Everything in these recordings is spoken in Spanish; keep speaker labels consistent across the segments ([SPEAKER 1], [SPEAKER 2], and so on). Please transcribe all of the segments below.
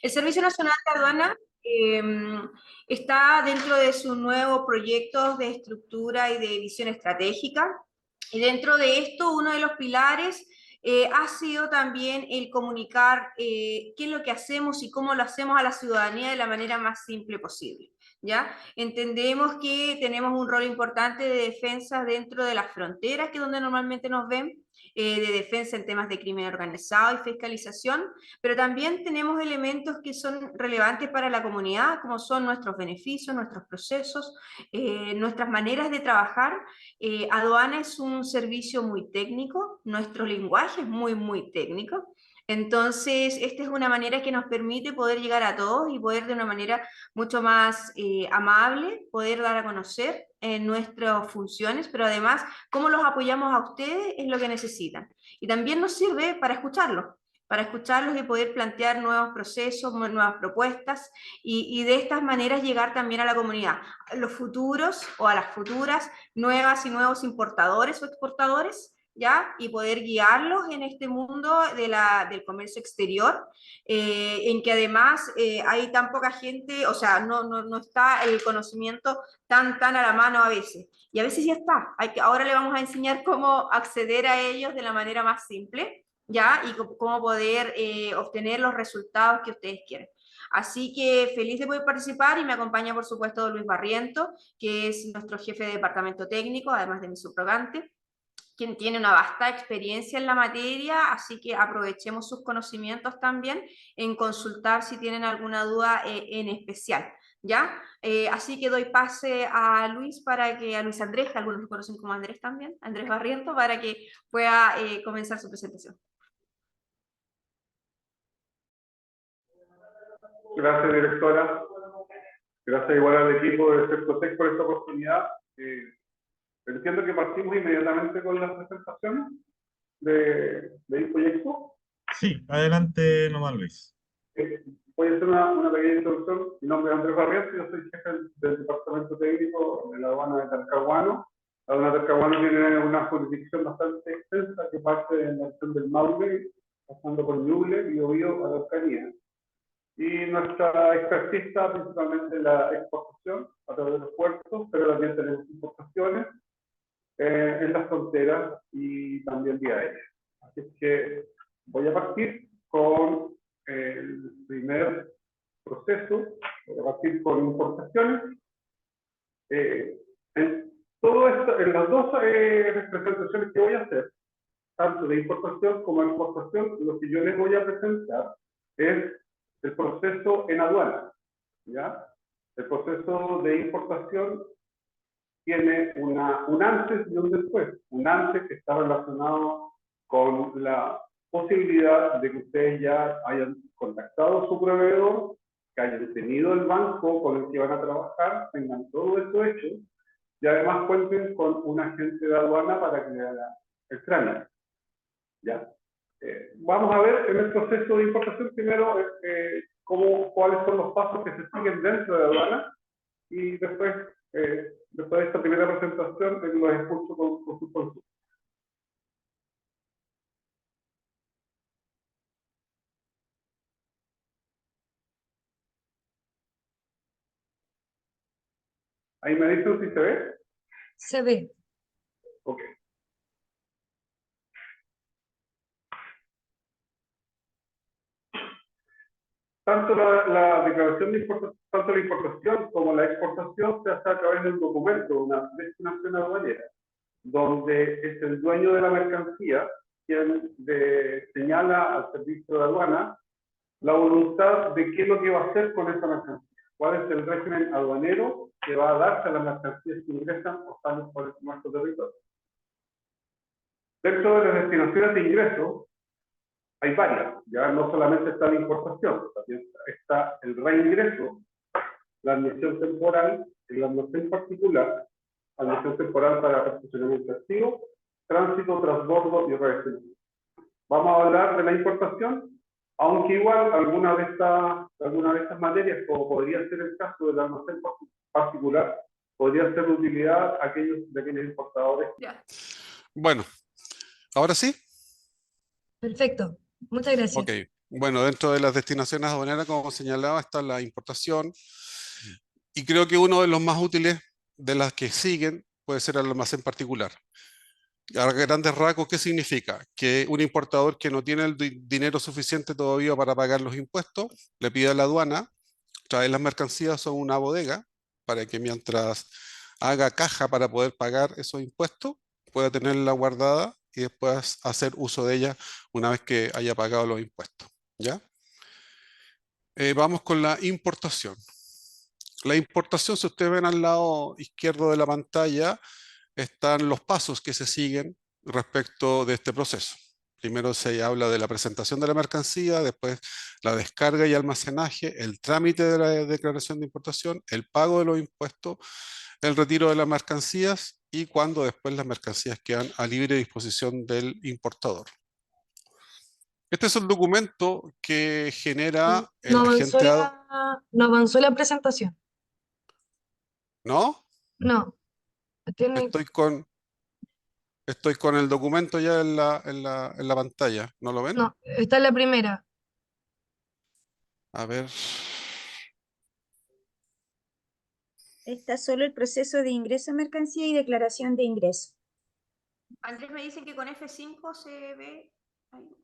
[SPEAKER 1] El Servicio Nacional de Aduana está dentro de sus nuevos proyectos de estructura y de visión estratégica, y dentro de esto uno de los pilares ha sido también el comunicar qué es lo que hacemos y cómo lo hacemos a la ciudadanía de la manera más simple posible. ¿Ya? Entendemos que tenemos un rol importante de defensa dentro de las fronteras, que es donde normalmente nos ven, de defensa en temas de crimen organizado y fiscalización, pero también tenemos elementos que son relevantes para la comunidad, como son nuestros beneficios, nuestros procesos, nuestras maneras de trabajar. Aduana es un servicio muy técnico, nuestro lenguaje es muy técnico. Entonces, esta es una manera que nos permite poder llegar a todos y poder de una manera mucho más amable, poder dar a conocer nuestras funciones, pero además cómo los apoyamos a ustedes es lo que necesitan. Y también nos sirve para escucharlos y poder plantear nuevos procesos, nuevas propuestas y de estas maneras llegar también a la comunidad, a los futuros o a las futuras nuevas y nuevos importadores o exportadores, ¿ya? Y poder guiarlos en este mundo del comercio exterior, en que además hay tan poca gente, o sea, no está el conocimiento tan a la mano a veces. Y a veces ya está. Ahora le vamos a enseñar cómo acceder a ellos de la manera más simple, ¿ya? Y cómo poder obtener los resultados que ustedes quieren. Así que feliz de poder participar y me acompaña, por supuesto, Luis Barriento, que es nuestro jefe de departamento técnico, además de mi subrogante, quien tiene una vasta experiencia en la materia, así que aprovechemos sus conocimientos también en consultar si tienen alguna duda en especial, ¿ya? Así que doy pase a Luis a Luis Andrés, que algunos lo conocen como Andrés también, Andrés Barriento, para que pueda comenzar su presentación.
[SPEAKER 2] Gracias, directora. Gracias igual al equipo de Cercotec por esta oportunidad. Entiendo que partimos inmediatamente con las presentaciones del proyecto.
[SPEAKER 3] Sí, adelante nomás, Luis.
[SPEAKER 2] Voy a hacer una pequeña introducción. Mi nombre es Andrés Barriento, yo soy jefe del departamento técnico de la aduana de Talcahuano. La aduana de Talcahuano tiene una jurisdicción bastante extensa que parte de la región del Maule, pasando por Ñuble, Biobío, Araucanía. Y nuestra expertise está principalmente en la exportación a través de los puertos, pero también tenemos importaciones en las fronteras y también vía aérea. Así que voy a partir con el primer proceso, voy a partir con importaciones. En las dos presentaciones que voy a hacer, tanto de importación como de exportación, lo que yo les voy a presentar es el proceso en aduana, ¿ya? El proceso de importación tiene un antes y un después. Un antes que está relacionado con la posibilidad de que ustedes ya hayan contactado a su proveedor, que hayan tenido el banco con el que van a trabajar, tengan todo esto hecho, y además cuenten con un agente de aduana para que le haga el trámite. ¿Ya? Vamos a ver en el proceso de importación primero cuáles son los pasos que se siguen dentro de aduana, y después de esta primera presentación los escucho con sus consultas. Ahí me dicen si se ve.
[SPEAKER 4] Se ve.
[SPEAKER 2] Ok. Tanto la declaración de importación, tanto la importación como la exportación se hace a través de un documento, una destinación aduanera, donde es el dueño de la mercancía quien señala al servicio de aduana la voluntad de qué es lo que va a hacer con esa mercancía, cuál es el régimen aduanero que va a darse a las mercancías que ingresan o salen por nuestro territorio. Dentro de las destinaciones de ingreso hay varias, ya no solamente está la importación, también está el reingreso, la admisión temporal, el admisión particular, admisión temporal para perfeccionamiento activo, tránsito, transbordo y reversión. Vamos a hablar de la importación, aunque igual alguna de estas materias, como podría ser el caso del almacén particular, podría ser de utilidad a aquellos importadores.
[SPEAKER 1] Ya.
[SPEAKER 5] Bueno, ¿ahora sí?
[SPEAKER 4] Perfecto. Muchas gracias.
[SPEAKER 5] Ok,
[SPEAKER 4] Bueno, dentro de las destinaciones aduaneras, como señalaba, está la importación, y creo que uno de los más útiles de las que siguen puede ser el almacén particular. A grandes rasgos, ¿qué significa? Que un importador que no tiene el dinero suficiente todavía para pagar los impuestos, le pide a la aduana traer las mercancías a una bodega para que mientras haga caja para poder pagar esos impuestos, pueda tenerla guardada y después hacer uso de ella una vez que haya pagado los impuestos. ¿Ya? Vamos con la importación. La importación, si ustedes ven al lado izquierdo de la pantalla, están los pasos que se siguen respecto de este proceso. Primero se habla de la presentación de la mercancía, después la descarga y almacenaje, el trámite de la declaración de importación, el pago de los impuestos, el retiro de las mercancías y cuando después las mercancías quedan a libre disposición del importador. Este es el documento que genera el
[SPEAKER 5] No avanzó
[SPEAKER 4] agente,
[SPEAKER 5] no avanzó la presentación.
[SPEAKER 4] ¿no?
[SPEAKER 5] No, tiene,
[SPEAKER 4] Estoy con el documento ya en la pantalla, ¿no lo ven?
[SPEAKER 5] no, está en la primera.
[SPEAKER 4] A ver,
[SPEAKER 6] Está solo el proceso de ingreso de mercancía y declaración de ingreso.
[SPEAKER 1] Andrés, me dicen que con F5 se ve. Ahí.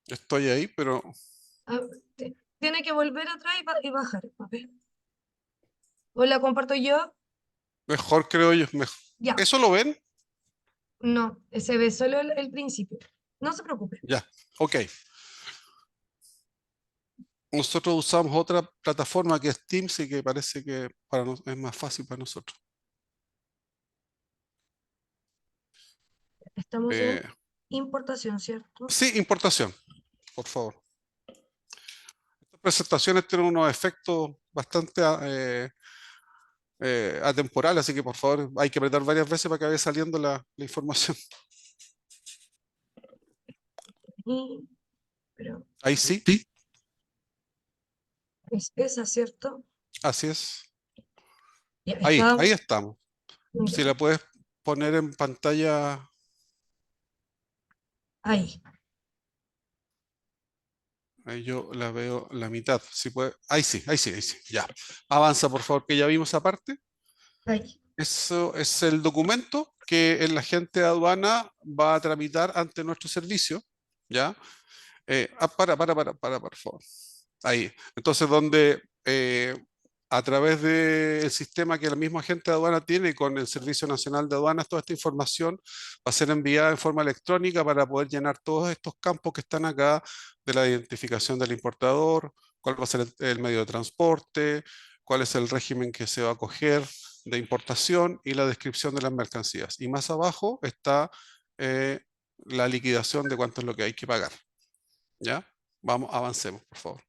[SPEAKER 4] estoy ahí, pero
[SPEAKER 5] Ah, tiene que volver atrás y bajar. A ver. ¿O la comparto yo?
[SPEAKER 4] mejor creo yo.
[SPEAKER 5] Ya,
[SPEAKER 4] ¿Eso lo ven?
[SPEAKER 5] no, se ve solo el principio. No se preocupe.
[SPEAKER 4] Ya, ok. Nosotros usamos otra plataforma que es Teams y que parece que es más fácil para nosotros.
[SPEAKER 5] Estamos
[SPEAKER 4] Eh,
[SPEAKER 5] en importación, ¿cierto?
[SPEAKER 4] sí, importación, por favor. Estas presentaciones tienen unos efectos bastante atemporales, así que por favor hay que apretar varias veces para que vaya saliendo la información.
[SPEAKER 5] Y, pero
[SPEAKER 4] Ahí sí,
[SPEAKER 5] es esa, ¿cierto?
[SPEAKER 4] así es.
[SPEAKER 5] Ya
[SPEAKER 4] Ahí,
[SPEAKER 5] está.
[SPEAKER 4] ahí estamos.
[SPEAKER 5] Ya,
[SPEAKER 4] Si la puedes poner en pantalla,
[SPEAKER 5] ahí.
[SPEAKER 4] ahí yo la veo la mitad. Si puede, ahí sí, ahí sí, ahí sí. Ya. Avanza, por favor, que ya vimos esa parte.
[SPEAKER 5] Ahí.
[SPEAKER 4] Eso es el documento que el agente de aduana va a tramitar ante nuestro servicio. ¿Ya? Por favor. Ahí. Entonces, donde a través del sistema que el mismo agente de aduana tiene con el Servicio Nacional de Aduanas, toda esta información va a ser enviada en forma electrónica para poder llenar todos estos campos que están acá de la identificación del importador, cuál va a ser el medio de transporte, cuál es el régimen que se va a coger de importación y la descripción de las mercancías. Y más abajo está la liquidación de cuánto es lo que hay que pagar. ¿Ya? Vamos, avancemos, por favor.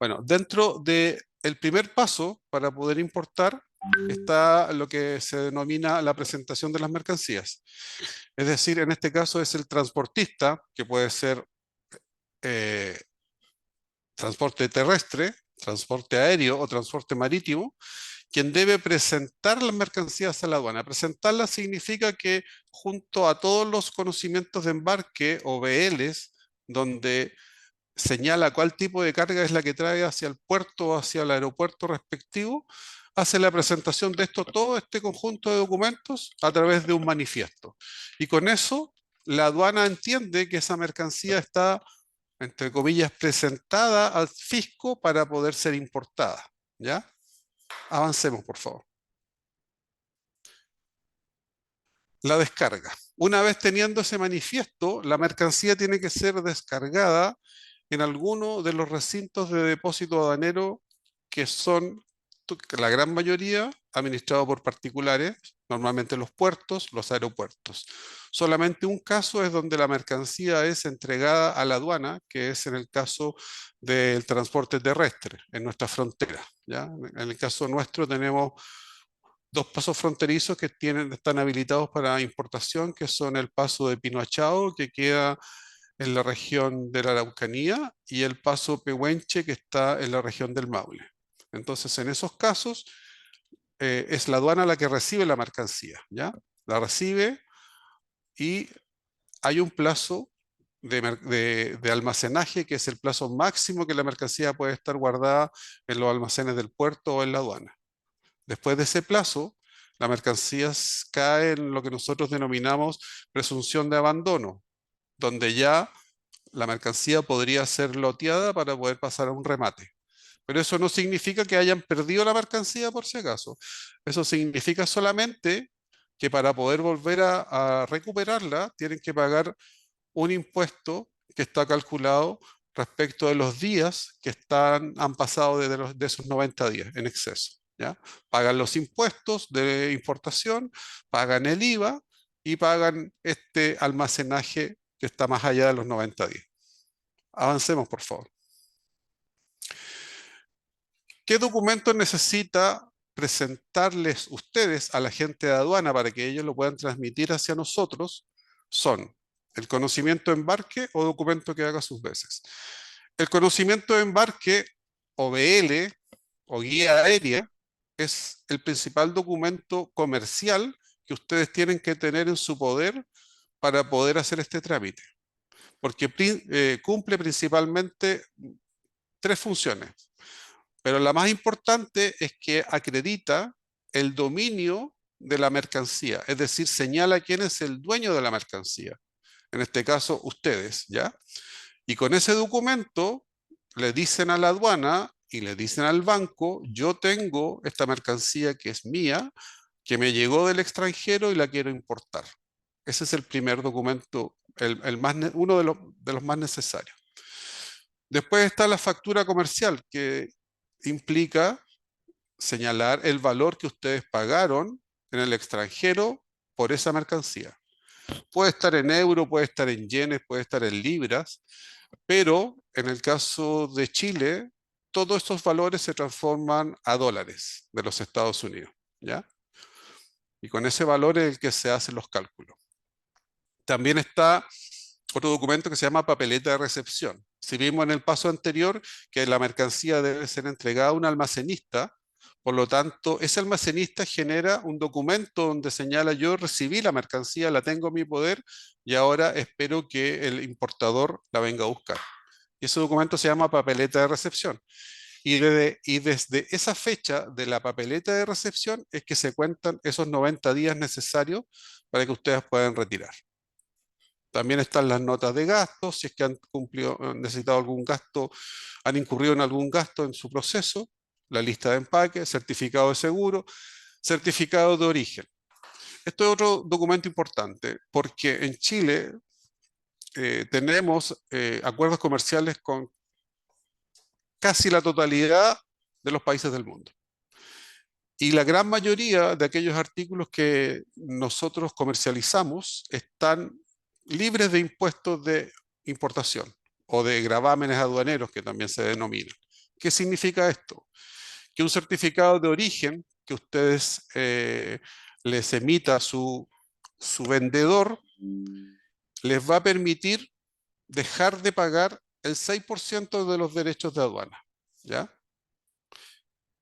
[SPEAKER 4] Bueno, dentro del primer paso para poder importar está lo que se denomina la presentación de las mercancías. Es decir, en este caso es el transportista, que puede ser eh, transporte terrestre, transporte aéreo o transporte marítimo, quien debe presentar las mercancías a la aduana. Presentarlas significa que junto a todos los conocimientos de embarque o BLs, donde señala cuál tipo de carga es la que trae hacia el puerto o hacia el aeropuerto respectivo, hace la presentación de todo este conjunto de documentos a través de un manifiesto. Y con eso, la aduana entiende que esa mercancía está, entre comillas, presentada al fisco para poder ser importada. ¿Ya? Avancemos, por favor. La descarga. Una vez teniendo ese manifiesto, la mercancía tiene que ser descargada en alguno de los recintos de depósito aduanero que son la gran mayoría administrados por particulares, normalmente los puertos, los aeropuertos. Solamente un caso es donde la mercancía es entregada a la aduana, que es en el caso del transporte terrestre, en nuestra frontera. ¿Ya? En el caso nuestro tenemos dos pasos fronterizos que están habilitados para importación, que son el paso de Pinoachao, que queda en la región de la Araucanía, y el paso Pehuenche, que está en la región del Maule. Entonces, en esos casos, es la aduana la que recibe la mercancía, ¿ya? La recibe y hay un plazo de almacenaje, que es el plazo máximo que la mercancía puede estar guardada en los almacenes del puerto o en la aduana. Después de ese plazo, la mercancía cae en lo que nosotros denominamos presunción de abandono, donde ya la mercancía podría ser loteada para poder pasar a un remate. Pero eso no significa que hayan perdido la mercancía por si acaso. Eso significa solamente que para poder volver a recuperarla, tienen que pagar un impuesto que está calculado respecto de los días que han pasado de esos 90 días en exceso, ¿ya? Pagan los impuestos de importación, pagan el IVA y pagan este almacenaje que está más allá de los 90 días. Avancemos, por favor. ¿Qué documentos necesita presentarles ustedes a la gente de aduana para que ellos lo puedan transmitir hacia nosotros? Son el conocimiento de embarque o documento que haga sus veces. El conocimiento de embarque o BL o guía aérea es el principal documento comercial que ustedes tienen que tener en su poder para poder hacer este trámite, porque cumple principalmente 3 funciones. Pero la más importante es que acredita el dominio de la mercancía, es decir, señala quién es el dueño de la mercancía. En este caso, ustedes, ¿ya? Y con ese documento le dicen a la aduana y le dicen al banco, yo tengo esta mercancía que es mía, que me llegó del extranjero y la quiero importar. Ese es el primer documento, uno de los más necesarios. Después está la factura comercial, que implica señalar el valor que ustedes pagaron en el extranjero por esa mercancía. Puede estar en euro, puede estar en yenes, puede estar en libras, pero en el caso de Chile, todos estos valores se transforman a dólares de los Estados Unidos, ¿ya? Y con ese valor es el que se hacen los cálculos. También está otro documento que se llama papeleta de recepción. Si vimos en el paso anterior que la mercancía debe ser entregada a un almacenista, por lo tanto, ese almacenista genera un documento donde señala yo recibí la mercancía, la tengo en mi poder y ahora espero que el importador la venga a buscar. Y ese documento se llama papeleta de recepción. Y desde esa fecha de la papeleta de recepción es que se cuentan esos 90 días necesarios para que ustedes puedan retirar. También están las notas de gastos, si es que han necesitado algún gasto, han incurrido en algún gasto en su proceso, la lista de empaque, certificado de seguro, certificado de origen. Esto es otro documento importante, porque en Chile tenemos acuerdos comerciales con casi la totalidad de los países del mundo. Y la gran mayoría de aquellos artículos que nosotros comercializamos están libres de impuestos de importación o de gravámenes aduaneros, que también se denominan. ¿Qué significa esto? Que un certificado de origen que ustedes les emita su vendedor les va a permitir dejar de pagar el 6% de los derechos de aduana, ¿ya?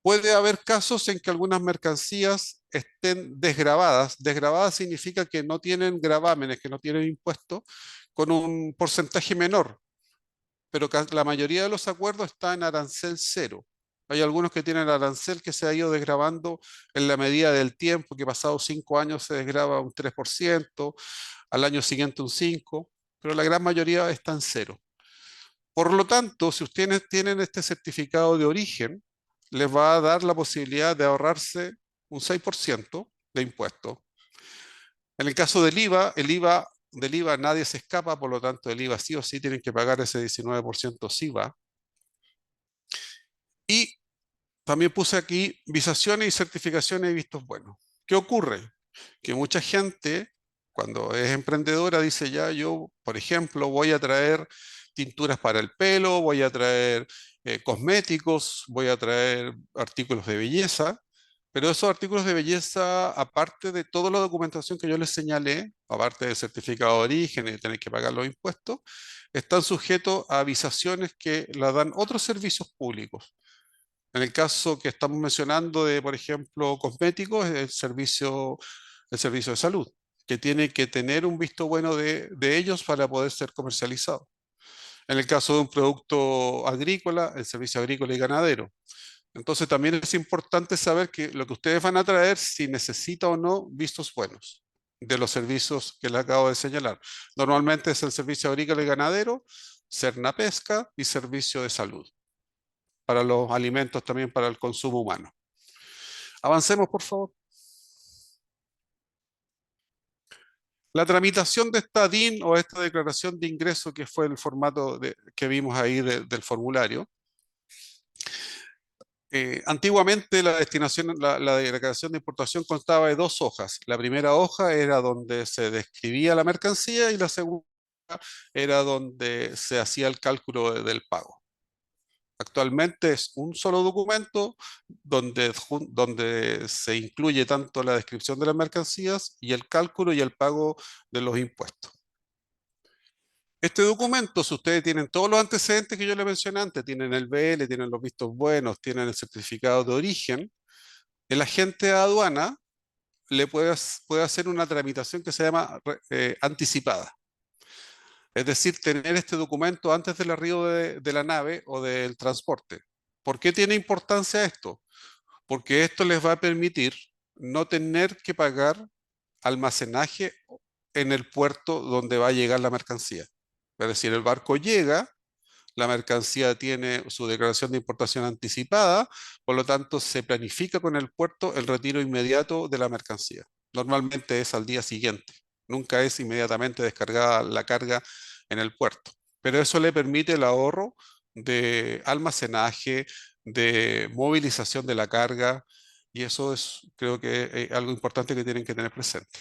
[SPEAKER 4] Puede haber casos en que algunas mercancías estén desgravadas. Desgravadas significa que no tienen gravámenes, que no tienen impuestos, con un porcentaje menor. Pero la mayoría de los acuerdos está en arancel cero. Hay algunos que tienen arancel que se ha ido desgravando en la medida del tiempo, que pasados 5 años se desgrava un 3%, al año siguiente un 5%, pero la gran mayoría está en cero. Por lo tanto, si ustedes tienen este certificado de origen, les va a dar la posibilidad de ahorrarse un 6% de impuestos. En el caso del IVA, del IVA nadie se escapa, por lo tanto el IVA sí o sí tienen que pagar ese 19% SIVA. Y también puse aquí visaciones y certificaciones y vistos buenos. ¿Qué ocurre? Que mucha gente, cuando es emprendedora, dice ya yo, por ejemplo, voy a traer tinturas para el pelo, voy a traer cosméticos, voy a traer artículos de belleza, pero esos artículos de belleza, aparte de toda la documentación que yo les señalé, aparte del certificado de origen y de tener que pagar los impuestos, están sujetos a visaciones que la dan otros servicios públicos. En el caso que estamos mencionando de, por ejemplo, cosméticos, el servicio de salud. que tiene que tener un visto bueno de ellos para poder ser comercializado. En el caso de un producto agrícola, el servicio agrícola y ganadero. Entonces también es importante saber que lo que ustedes van a traer, si necesita o no vistos buenos de los servicios que les acabo de señalar. Normalmente es el servicio agrícola y ganadero, Pesca y servicio de salud. Para los alimentos también para el consumo humano. Avancemos, por favor. La tramitación de esta DIN o esta declaración de ingreso, que fue el formato que vimos ahí del formulario. Antiguamente la declaración de importación constaba de 2 hojas. La primera hoja era donde se describía la mercancía y la segunda era donde se hacía el cálculo del pago. Actualmente es un solo documento donde se incluye tanto la descripción de las mercancías y el cálculo y el pago de los impuestos. Este documento, si ustedes tienen todos los antecedentes que yo les mencioné antes, tienen el BL, tienen los vistos buenos, tienen el certificado de origen, el agente de aduana le puede hacer una tramitación que se llama anticipada. Es decir, tener este documento antes del arribo de la nave o del transporte. ¿Por qué tiene importancia esto? Porque esto les va a permitir no tener que pagar almacenaje en el puerto donde va a llegar la mercancía. Es decir, el barco llega, la mercancía tiene su declaración de importación anticipada, por lo tanto se planifica con el puerto el retiro inmediato de la mercancía. Normalmente es al día siguiente, nunca es inmediatamente descargada la carga en el puerto, pero eso le permite el ahorro de almacenaje, de movilización de la carga, y eso es, creo que algo importante que tienen que tener presente.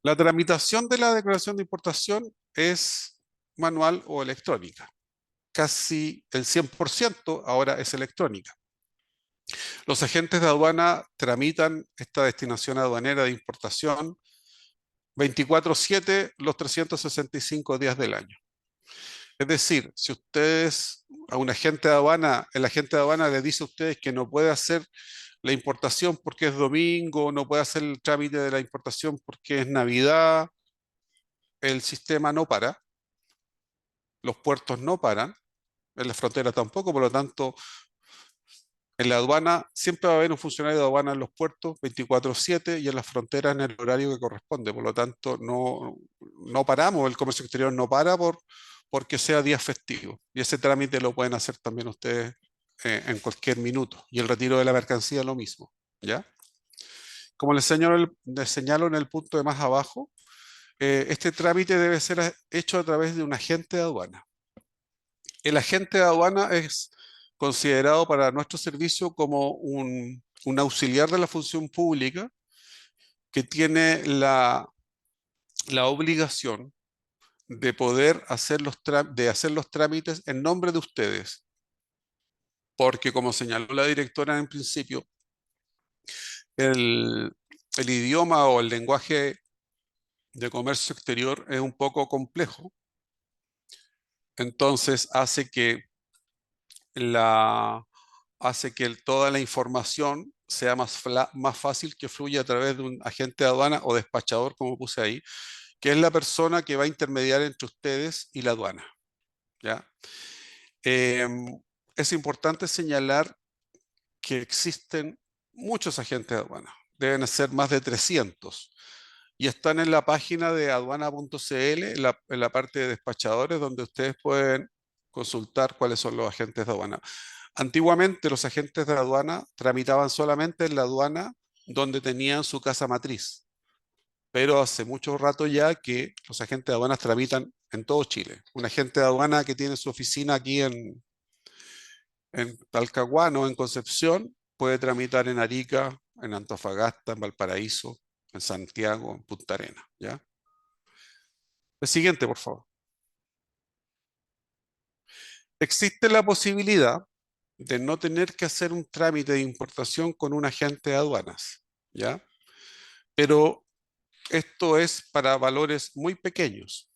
[SPEAKER 4] La tramitación de la declaración de importación es manual o electrónica. Casi el 100% ahora es electrónica. Los agentes de aduana tramitan esta destinación aduanera de importación 24/7 los 365 días del año. Es decir, si ustedes, a un agente de aduana, el agente de aduana le dice a ustedes que no puede hacer la importación porque es domingo, no puede hacer el trámite de la importación porque es Navidad, el sistema no para, los puertos no paran, en la frontera tampoco, por lo tanto, en la aduana siempre va a haber un funcionario de aduana en los puertos 24/7 y en las fronteras en el horario que corresponde. Por lo tanto, no paramos, el comercio exterior no para porque sea día festivo. Y ese trámite lo pueden hacer también ustedes en cualquier minuto. Y el retiro de la mercancía lo mismo. ¿Ya? Como les señalo en el punto de más abajo, este trámite debe ser hecho a través de un agente de aduana. El agente de aduana es considerado para nuestro servicio como un auxiliar de la función pública que tiene la obligación de poder hacer los trámites en nombre de ustedes. Porque como señaló la directora en principio, el idioma o el lenguaje de comercio exterior es un poco complejo. Entonces hace que toda la información sea más fácil que fluya a través de un agente de aduana o despachador, como puse ahí, que es la persona que va a intermediar entre ustedes y la aduana. ¿Ya? Es importante señalar que existen muchos agentes de aduana, deben ser más de 300, y están en la página de aduana.cl, en la parte de despachadores, donde ustedes pueden consultar cuáles son los agentes de aduana. Antiguamente los agentes de aduana tramitaban solamente en la aduana donde tenían su casa matriz, pero hace mucho rato ya que los agentes de aduanas tramitan en todo Chile. Un agente de aduana que tiene su oficina aquí en Talcahuano, en Concepción, puede tramitar en Arica, en Antofagasta, en Valparaíso, en Santiago, en Punta Arenas. ¿Ya? El siguiente, por favor. Existe la posibilidad de no tener que hacer un trámite de importación con un agente de aduanas, ¿ya? Pero esto es para valores muy pequeños.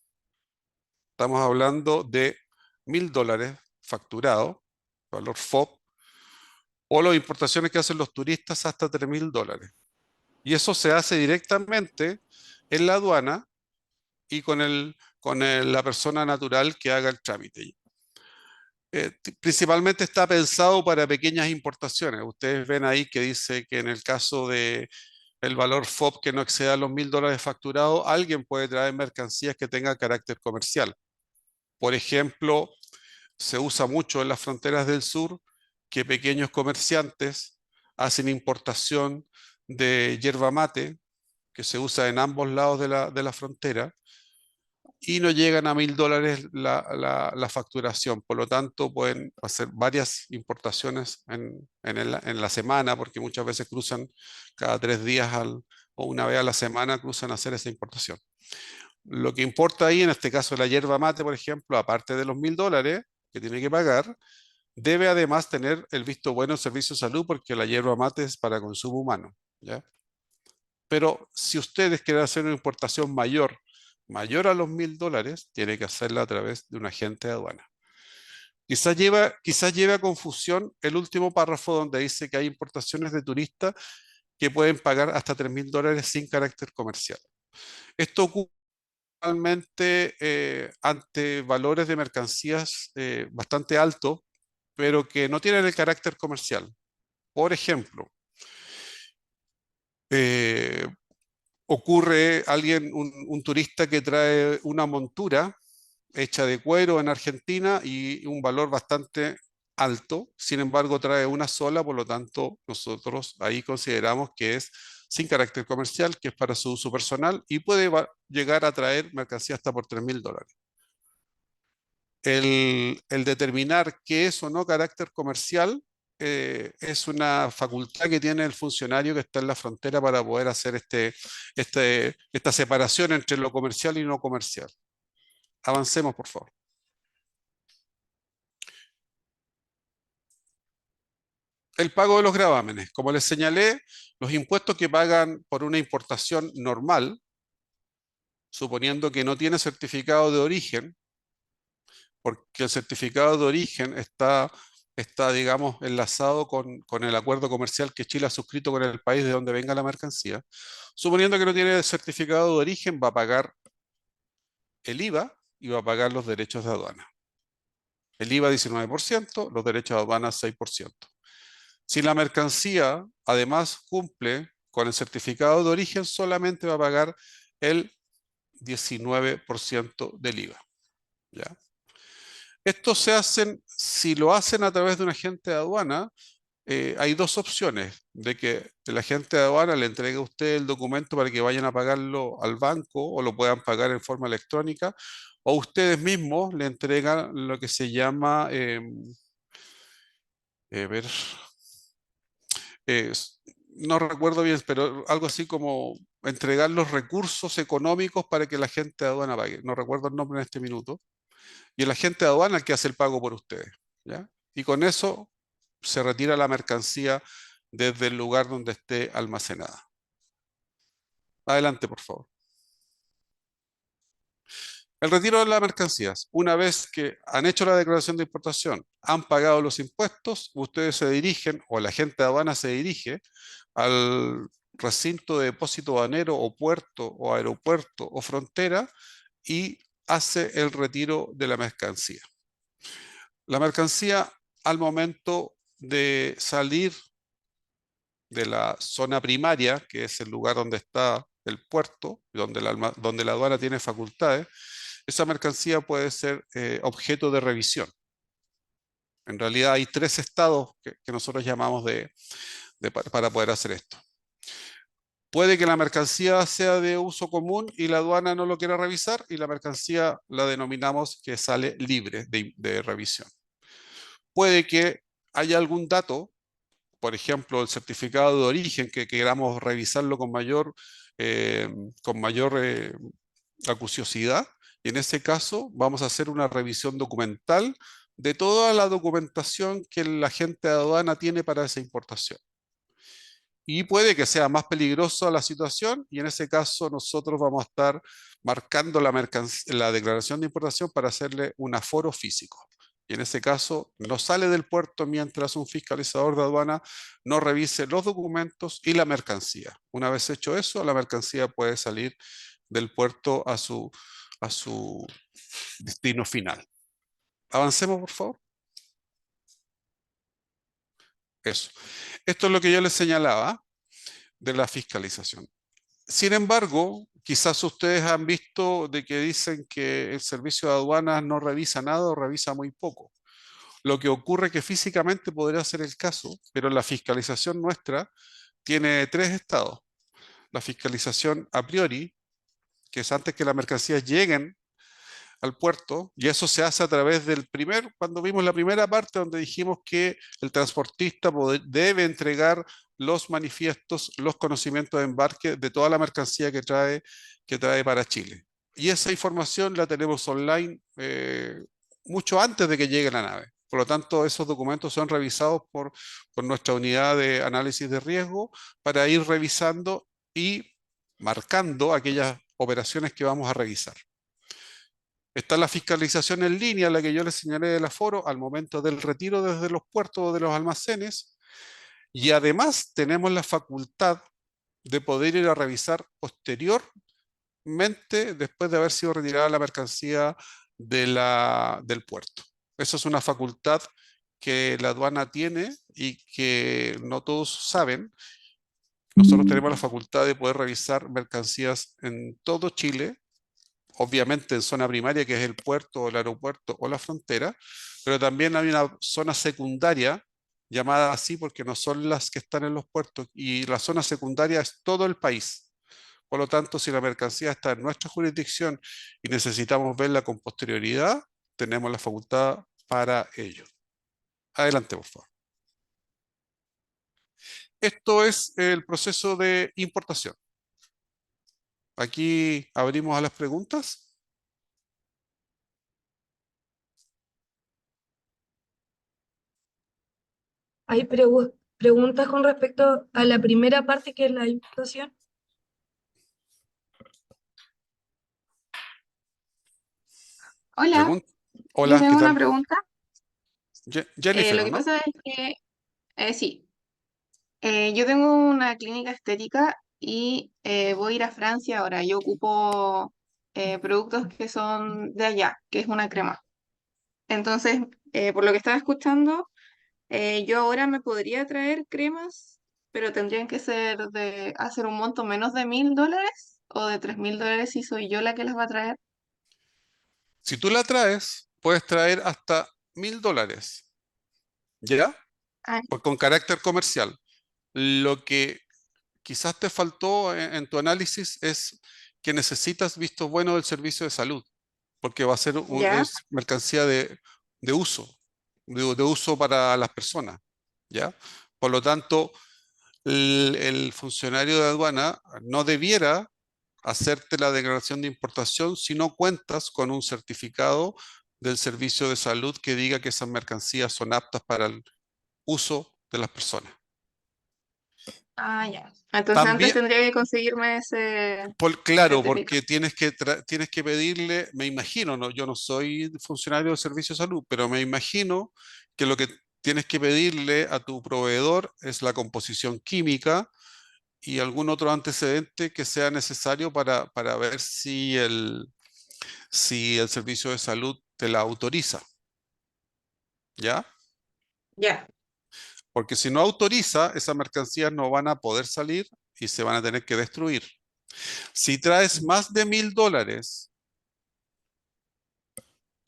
[SPEAKER 4] Estamos hablando de $1000 facturado, valor FOB, o las importaciones que hacen los turistas hasta $3000. Y eso se hace directamente en la aduana y la persona natural que haga el trámite. Principalmente está pensado para pequeñas importaciones. Ustedes ven ahí que dice que en el caso de el valor FOB que no exceda los $1000 facturados, alguien puede traer mercancías que tengan carácter comercial. Por ejemplo, se usa mucho en las fronteras del sur que pequeños comerciantes hacen importación de yerba mate, que se usa en ambos lados de la frontera, y no llegan a $1000 la facturación. Por lo tanto, pueden hacer varias importaciones en la semana, porque muchas veces cruzan cada 3 días o una vez a la semana cruzan a hacer esa importación. Lo que importa ahí, en este caso la yerba mate, por ejemplo, aparte de los $1000 que tiene que pagar, debe además tener el visto bueno del Servicio de Salud, porque la yerba mate es para consumo humano, ¿ya? Pero si ustedes quieren hacer una importación mayor a los $1000, tiene que hacerla a través de un agente de aduana. Quizás lleva a confusión el último párrafo donde dice que hay importaciones de turistas que pueden pagar hasta $3000 sin carácter comercial. Esto ocurre normalmente ante valores de mercancías bastante altos, pero que no tienen el carácter comercial. Por ejemplo, ocurre un turista que trae una montura hecha de cuero en Argentina y un valor bastante alto, sin embargo trae una sola, por lo tanto nosotros ahí consideramos que es sin carácter comercial, que es para su uso personal y puede llegar a traer mercancía hasta por $3000. El determinar qué es o no carácter comercial es una facultad que tiene el funcionario que está en la frontera para poder hacer esta separación entre lo comercial y no comercial. Avancemos, por favor. El pago de los gravámenes. Como les señalé, los impuestos que pagan por una importación normal, suponiendo que no tiene certificado de origen, porque el certificado de origen está digamos, enlazado con el acuerdo comercial que Chile ha suscrito con el país de donde venga la mercancía. Suponiendo que no tiene certificado de origen, va a pagar el IVA y va a pagar los derechos de aduana. El IVA 19%, los derechos de aduana 6%. Si la mercancía además cumple con el certificado de origen, solamente va a pagar el 19% del IVA. ¿Ya? Esto si lo hacen a través de un agente de aduana, hay dos opciones, de que el agente de aduana le entregue a usted el documento para que vayan a pagarlo al banco o lo puedan pagar en forma electrónica, o ustedes mismos le entregan lo que se llama, no recuerdo bien, pero algo así como entregar los recursos económicos para que el agente de aduana pague. No recuerdo el nombre en este minuto. Y el agente de aduana es el que hace el pago por ustedes, ¿ya? Y con eso se retira la mercancía desde el lugar donde esté almacenada. Adelante, por favor. El retiro de las mercancías. Una vez que han hecho la declaración de importación, han pagado los impuestos, ustedes se dirigen, o el agente de aduana se dirige al recinto de depósito aduanero o puerto o aeropuerto o frontera y hace el retiro de la mercancía. La mercancía, al momento de salir de la zona primaria, que es el lugar donde está el puerto, donde la aduana tiene facultades, esa mercancía puede ser objeto de revisión. En realidad hay 3 estados que nosotros llamamos para poder hacer esto. Puede que la mercancía sea de uso común y la aduana no lo quiera revisar, y la mercancía la denominamos que sale libre de revisión. Puede que haya algún dato, por ejemplo, el certificado de origen, que queramos revisarlo con mayor acuciosidad, y en ese caso vamos a hacer una revisión documental de toda la documentación que el agente de aduana tiene para esa importación. Y puede que sea más peligrosa la situación, y en ese caso nosotros vamos a estar marcando la declaración de importación para hacerle un aforo físico. Y en ese caso no sale del puerto mientras un fiscalizador de aduana no revise los documentos y la mercancía. Una vez hecho eso, la mercancía puede salir del puerto a su destino final. Avancemos, por favor. Eso. Esto es lo que yo les señalaba de la fiscalización. Sin embargo, quizás ustedes han visto de que dicen que el servicio de aduanas no revisa nada o revisa muy poco. Lo que ocurre es que físicamente podría ser el caso, pero la fiscalización nuestra tiene tres estados. La fiscalización a priori, que es antes que las mercancías lleguen al puerto, y eso se hace a través cuando vimos la primera parte donde dijimos que el transportista debe entregar los manifiestos, los conocimientos de embarque de toda la mercancía que trae para Chile. Y esa información la tenemos online mucho antes de que llegue la nave. Por lo tanto, esos documentos son revisados por nuestra unidad de análisis de riesgo para ir revisando y marcando aquellas operaciones que vamos a revisar. Está la fiscalización en línea, la que yo les señalé del aforo, al momento del retiro desde los puertos o de los almacenes. Y además tenemos la facultad de poder ir a revisar posteriormente, después de haber sido retirada la mercancía del puerto. Esa es una facultad que la aduana tiene y que no todos saben. Nosotros tenemos la facultad de poder revisar mercancías en todo Chile, obviamente en zona primaria, que es el puerto, el aeropuerto o la frontera, pero también hay una zona secundaria, llamada así porque no son las que están en los puertos, y la zona secundaria es todo el país. Por lo tanto, si la mercancía está en nuestra jurisdicción y necesitamos verla con posterioridad, tenemos la facultad para ello. Adelante, por favor. Esto es el proceso de importación. Aquí abrimos a las preguntas.
[SPEAKER 5] ¿Hay preguntas con respecto a la primera parte que es la importación?
[SPEAKER 7] Hola, yo
[SPEAKER 4] Hola, ¿qué
[SPEAKER 7] tengo una
[SPEAKER 4] tal?
[SPEAKER 7] pregunta.
[SPEAKER 4] Jennifer,
[SPEAKER 7] Lo
[SPEAKER 4] ¿o
[SPEAKER 7] que
[SPEAKER 4] no?
[SPEAKER 7] pasa es que, sí, yo tengo una clínica estética y voy a ir a Francia ahora. Yo ocupo productos que son de allá, que es una crema. Entonces, por lo que estaba escuchando, yo ahora me podría traer cremas, pero tendrían que hacer un monto menos de $1.000 o de $3.000 si soy yo la que las va a traer.
[SPEAKER 4] Si tú la traes, puedes traer hasta $1.000, ¿ya?
[SPEAKER 7] Ah,
[SPEAKER 4] Con carácter comercial. Lo que quizás te faltó en tu análisis es que necesitas visto bueno del servicio de salud, porque va a ser
[SPEAKER 7] ya,
[SPEAKER 4] es mercancía de uso, de uso para las personas, ¿ya? Por lo tanto, el funcionario de aduana no debiera hacerte la declaración de importación si no cuentas con un certificado del servicio de salud que diga que esas mercancías son aptas para el uso de las personas.
[SPEAKER 7] ya. Entonces antes
[SPEAKER 4] También,
[SPEAKER 7] tendría que conseguirme ese
[SPEAKER 4] claro,
[SPEAKER 7] certificado.
[SPEAKER 4] porque tienes que pedirle, me imagino, no, yo no soy funcionario del servicio de salud, pero me imagino que lo que tienes que pedirle a tu proveedor es la composición química y algún otro antecedente que sea necesario para ver si el servicio de salud te la autoriza, ¿ya?
[SPEAKER 7] Ya.
[SPEAKER 4] Porque si no autoriza, esas mercancías no van a poder salir y se van a tener que destruir. Si traes más de $1.000,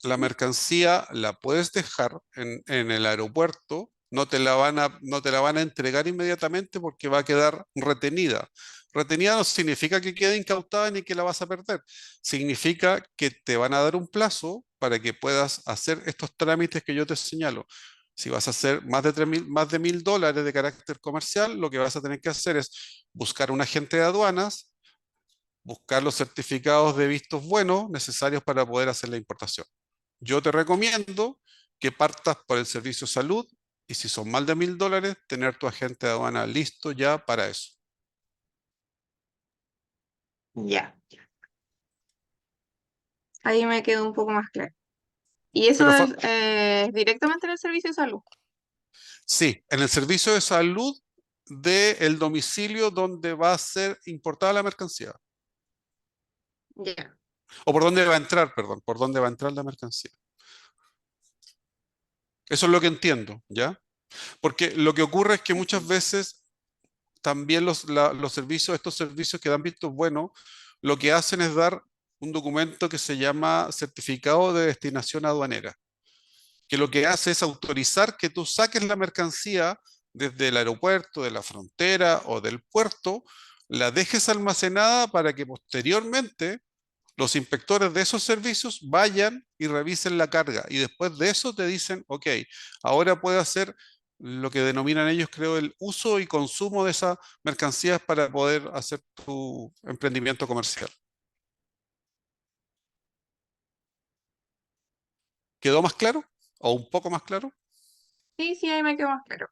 [SPEAKER 4] la mercancía la puedes dejar en el aeropuerto, no te la van a entregar inmediatamente porque va a quedar retenida. Retenida no significa que quede incautada ni que la vas a perder. Significa que te van a dar un plazo para que puedas hacer estos trámites que yo te señalo. Si vas a hacer más de $1.000 de carácter comercial, lo que vas a tener que hacer es buscar un agente de aduanas, buscar los certificados de vistos buenos necesarios para poder hacer la importación. Yo te recomiendo que partas por el servicio de salud y si son más de $1.000, tener tu agente de aduana listo ya para eso.
[SPEAKER 7] Ya. Ahí me quedó un poco más claro. ¿Y eso
[SPEAKER 4] Pero
[SPEAKER 7] es directamente en el servicio de salud?
[SPEAKER 4] sí, en el servicio de salud del domicilio donde va a ser importada la mercancía.
[SPEAKER 7] Ya.
[SPEAKER 4] O por dónde va a entrar, perdón, por dónde va a entrar la mercancía. Eso es lo que entiendo, ¿ya? Porque lo que ocurre es que muchas veces también los servicios, estos servicios que dan vistos buenos, lo que hacen es dar un documento que se llama certificado de destinación aduanera, que lo que hace es autorizar que tú saques la mercancía desde el aeropuerto, de la frontera o del puerto, la dejes almacenada para que posteriormente los inspectores de esos servicios vayan y revisen la carga y después de eso te dicen, ok, ahora puedes hacer lo que denominan ellos, creo, el uso y consumo de esas mercancías para poder hacer tu emprendimiento comercial. ¿Quedó más claro? ¿O un poco más claro?
[SPEAKER 7] Sí, sí, ahí me quedó más claro.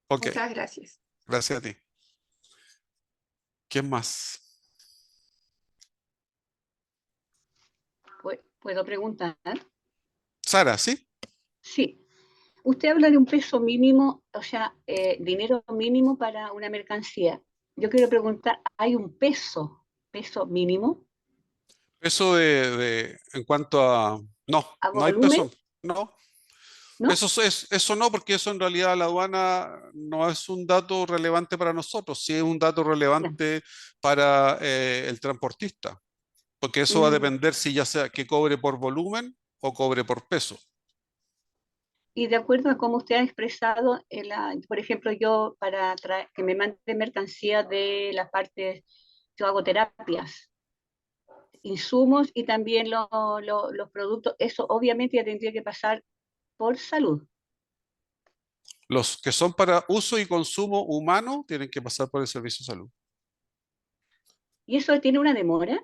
[SPEAKER 4] Ok,
[SPEAKER 7] Muchas gracias.
[SPEAKER 4] gracias a ti. ¿Quién más?
[SPEAKER 8] ¿Puedo preguntar?
[SPEAKER 4] Sara, ¿sí?
[SPEAKER 8] Sí. Usted habla de un peso mínimo, o sea, dinero mínimo para una mercancía. Yo quiero preguntar, ¿hay un peso mínimo
[SPEAKER 4] Eso en cuanto a... No,
[SPEAKER 8] a
[SPEAKER 4] no hay
[SPEAKER 8] volumen?
[SPEAKER 4] peso. No,
[SPEAKER 8] ¿No?
[SPEAKER 4] eso no, porque eso en realidad la aduana no es un dato relevante para nosotros, sí es un dato
[SPEAKER 8] Ya.
[SPEAKER 4] relevante para el transportista, porque eso va a
[SPEAKER 8] Mm.
[SPEAKER 4] depender si ya sea que cobre por volumen o cobre por peso.
[SPEAKER 8] Y de acuerdo a cómo usted ha expresado, por ejemplo, yo para que me mande mercancía de las partes, yo hago terapias, insumos y también los productos, eso obviamente ya tendría que pasar por salud.
[SPEAKER 4] Los que son para uso y consumo humano tienen que pasar por el servicio de salud.
[SPEAKER 8] ¿Y eso tiene una demora?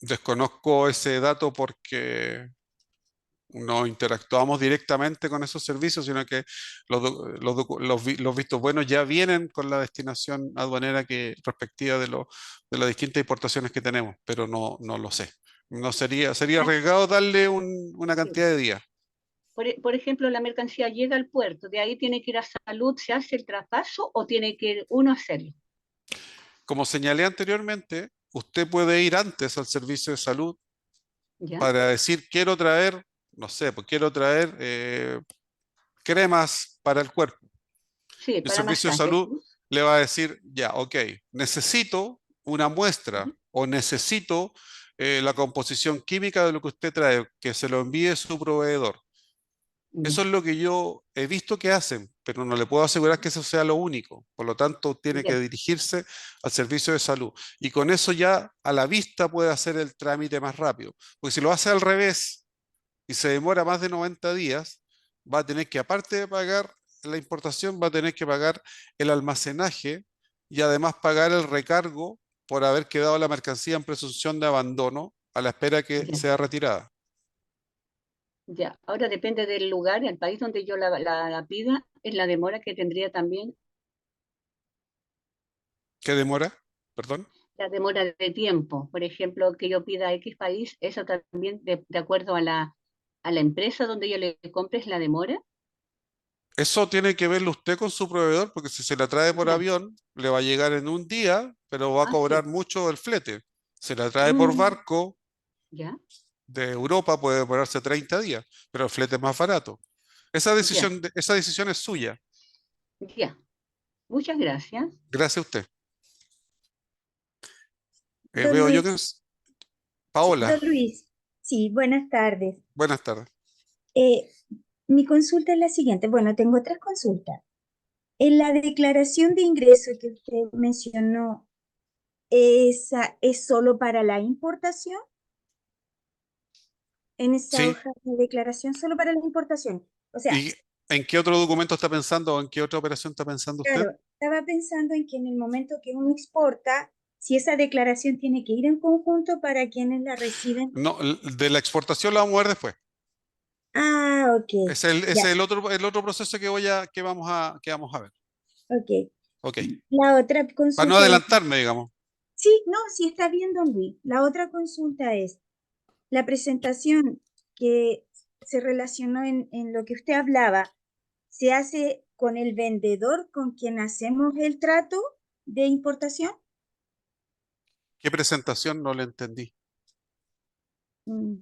[SPEAKER 4] Desconozco ese dato porque no interactuamos directamente con esos servicios, sino que los vistos buenos ya vienen con la destinación aduanera que respectiva de las distintas importaciones que tenemos, pero no lo sé. No sería
[SPEAKER 8] Ah,
[SPEAKER 4] arriesgado darle una
[SPEAKER 8] sí.
[SPEAKER 4] cantidad de días.
[SPEAKER 8] Por ejemplo, la mercancía llega al puerto, de ahí tiene que ir a salud, ¿se hace el traspaso o tiene que ir uno a hacerlo?
[SPEAKER 4] Como señalé anteriormente, usted puede ir antes al servicio de salud
[SPEAKER 8] ¿Ya?
[SPEAKER 4] para decir, quiero traer, no sé, pues quiero traer cremas para el cuerpo.
[SPEAKER 8] Sí,
[SPEAKER 4] El
[SPEAKER 8] para
[SPEAKER 4] servicio de
[SPEAKER 8] masajes.
[SPEAKER 4] salud le va a decir, ya, ok, necesito una muestra
[SPEAKER 8] Ujú.
[SPEAKER 4] o necesito la composición química de lo que usted trae, que se lo envíe su proveedor. Eso
[SPEAKER 8] Ya,
[SPEAKER 4] es lo que yo he visto que hacen, pero no le puedo asegurar que eso sea lo único. Por lo tanto, tiene que
[SPEAKER 8] ya,
[SPEAKER 4] dirigirse al servicio de salud. Y con eso ya a la vista puede hacer el trámite más rápido. Porque si lo hace al revés y se demora más de 90 días, va a tener que, aparte de pagar la importación, va a tener que pagar el almacenaje y además pagar el recargo por haber quedado la mercancía en presunción de abandono a la espera que
[SPEAKER 8] ya,
[SPEAKER 4] sea retirada.
[SPEAKER 8] ya. Ahora depende del lugar, el país donde yo la pida, es la demora que tendría también,
[SPEAKER 4] ¿Qué demora? Perdón.
[SPEAKER 8] la demora de tiempo. Por ejemplo, que yo pida a X país, eso también de acuerdo a la empresa donde yo le compre es la demora.
[SPEAKER 4] Eso tiene que verlo usted con su proveedor, porque si se la trae por
[SPEAKER 8] Ya.
[SPEAKER 4] avión, le va a llegar en un día, pero va a
[SPEAKER 8] Ah, sí.
[SPEAKER 4] cobrar mucho el flete. Se la trae por
[SPEAKER 8] Mm,
[SPEAKER 4] barco
[SPEAKER 8] ya,
[SPEAKER 4] de Europa, puede demorarse 30 días, pero el flete es más barato.
[SPEAKER 8] ya,
[SPEAKER 4] Esa decisión es suya.
[SPEAKER 8] ya. Muchas gracias.
[SPEAKER 4] Gracias a usted.
[SPEAKER 6] Don
[SPEAKER 4] Veo yo que
[SPEAKER 6] Luis,
[SPEAKER 4] es
[SPEAKER 6] sí,
[SPEAKER 4] Paola.
[SPEAKER 6] don Luis, sí, buenas tardes.
[SPEAKER 4] Buenas tardes.
[SPEAKER 6] Eh, Mi consulta es la siguiente. Bueno, tengo tres consultas. En la declaración de ingreso que usted mencionó, ¿esa es solo para la importación? En esa
[SPEAKER 4] Sí.
[SPEAKER 6] hoja de declaración, solo para la importación. O sea,
[SPEAKER 4] ¿Y en qué otro documento está pensando o en qué otra operación está pensando usted?
[SPEAKER 6] claro, estaba pensando en que en el momento que uno exporta, si esa declaración tiene que ir en conjunto para quienes la reciben.
[SPEAKER 4] No, de la exportación la vamos a ver después.
[SPEAKER 6] Ah, ok,
[SPEAKER 4] Ese es
[SPEAKER 6] ya,
[SPEAKER 4] el otro proceso que vamos a ver.
[SPEAKER 6] ok.
[SPEAKER 4] Ok.
[SPEAKER 6] La otra
[SPEAKER 4] Para no
[SPEAKER 6] consulta es,
[SPEAKER 4] adelantarme, digamos.
[SPEAKER 6] sí, no, sí está bien, don Luis. La otra consulta es, la presentación que se relacionó en lo que usted hablaba, ¿se hace con el vendedor con quien hacemos el trato de importación?
[SPEAKER 4] ¿Qué presentación? No le entendí.
[SPEAKER 6] Mm.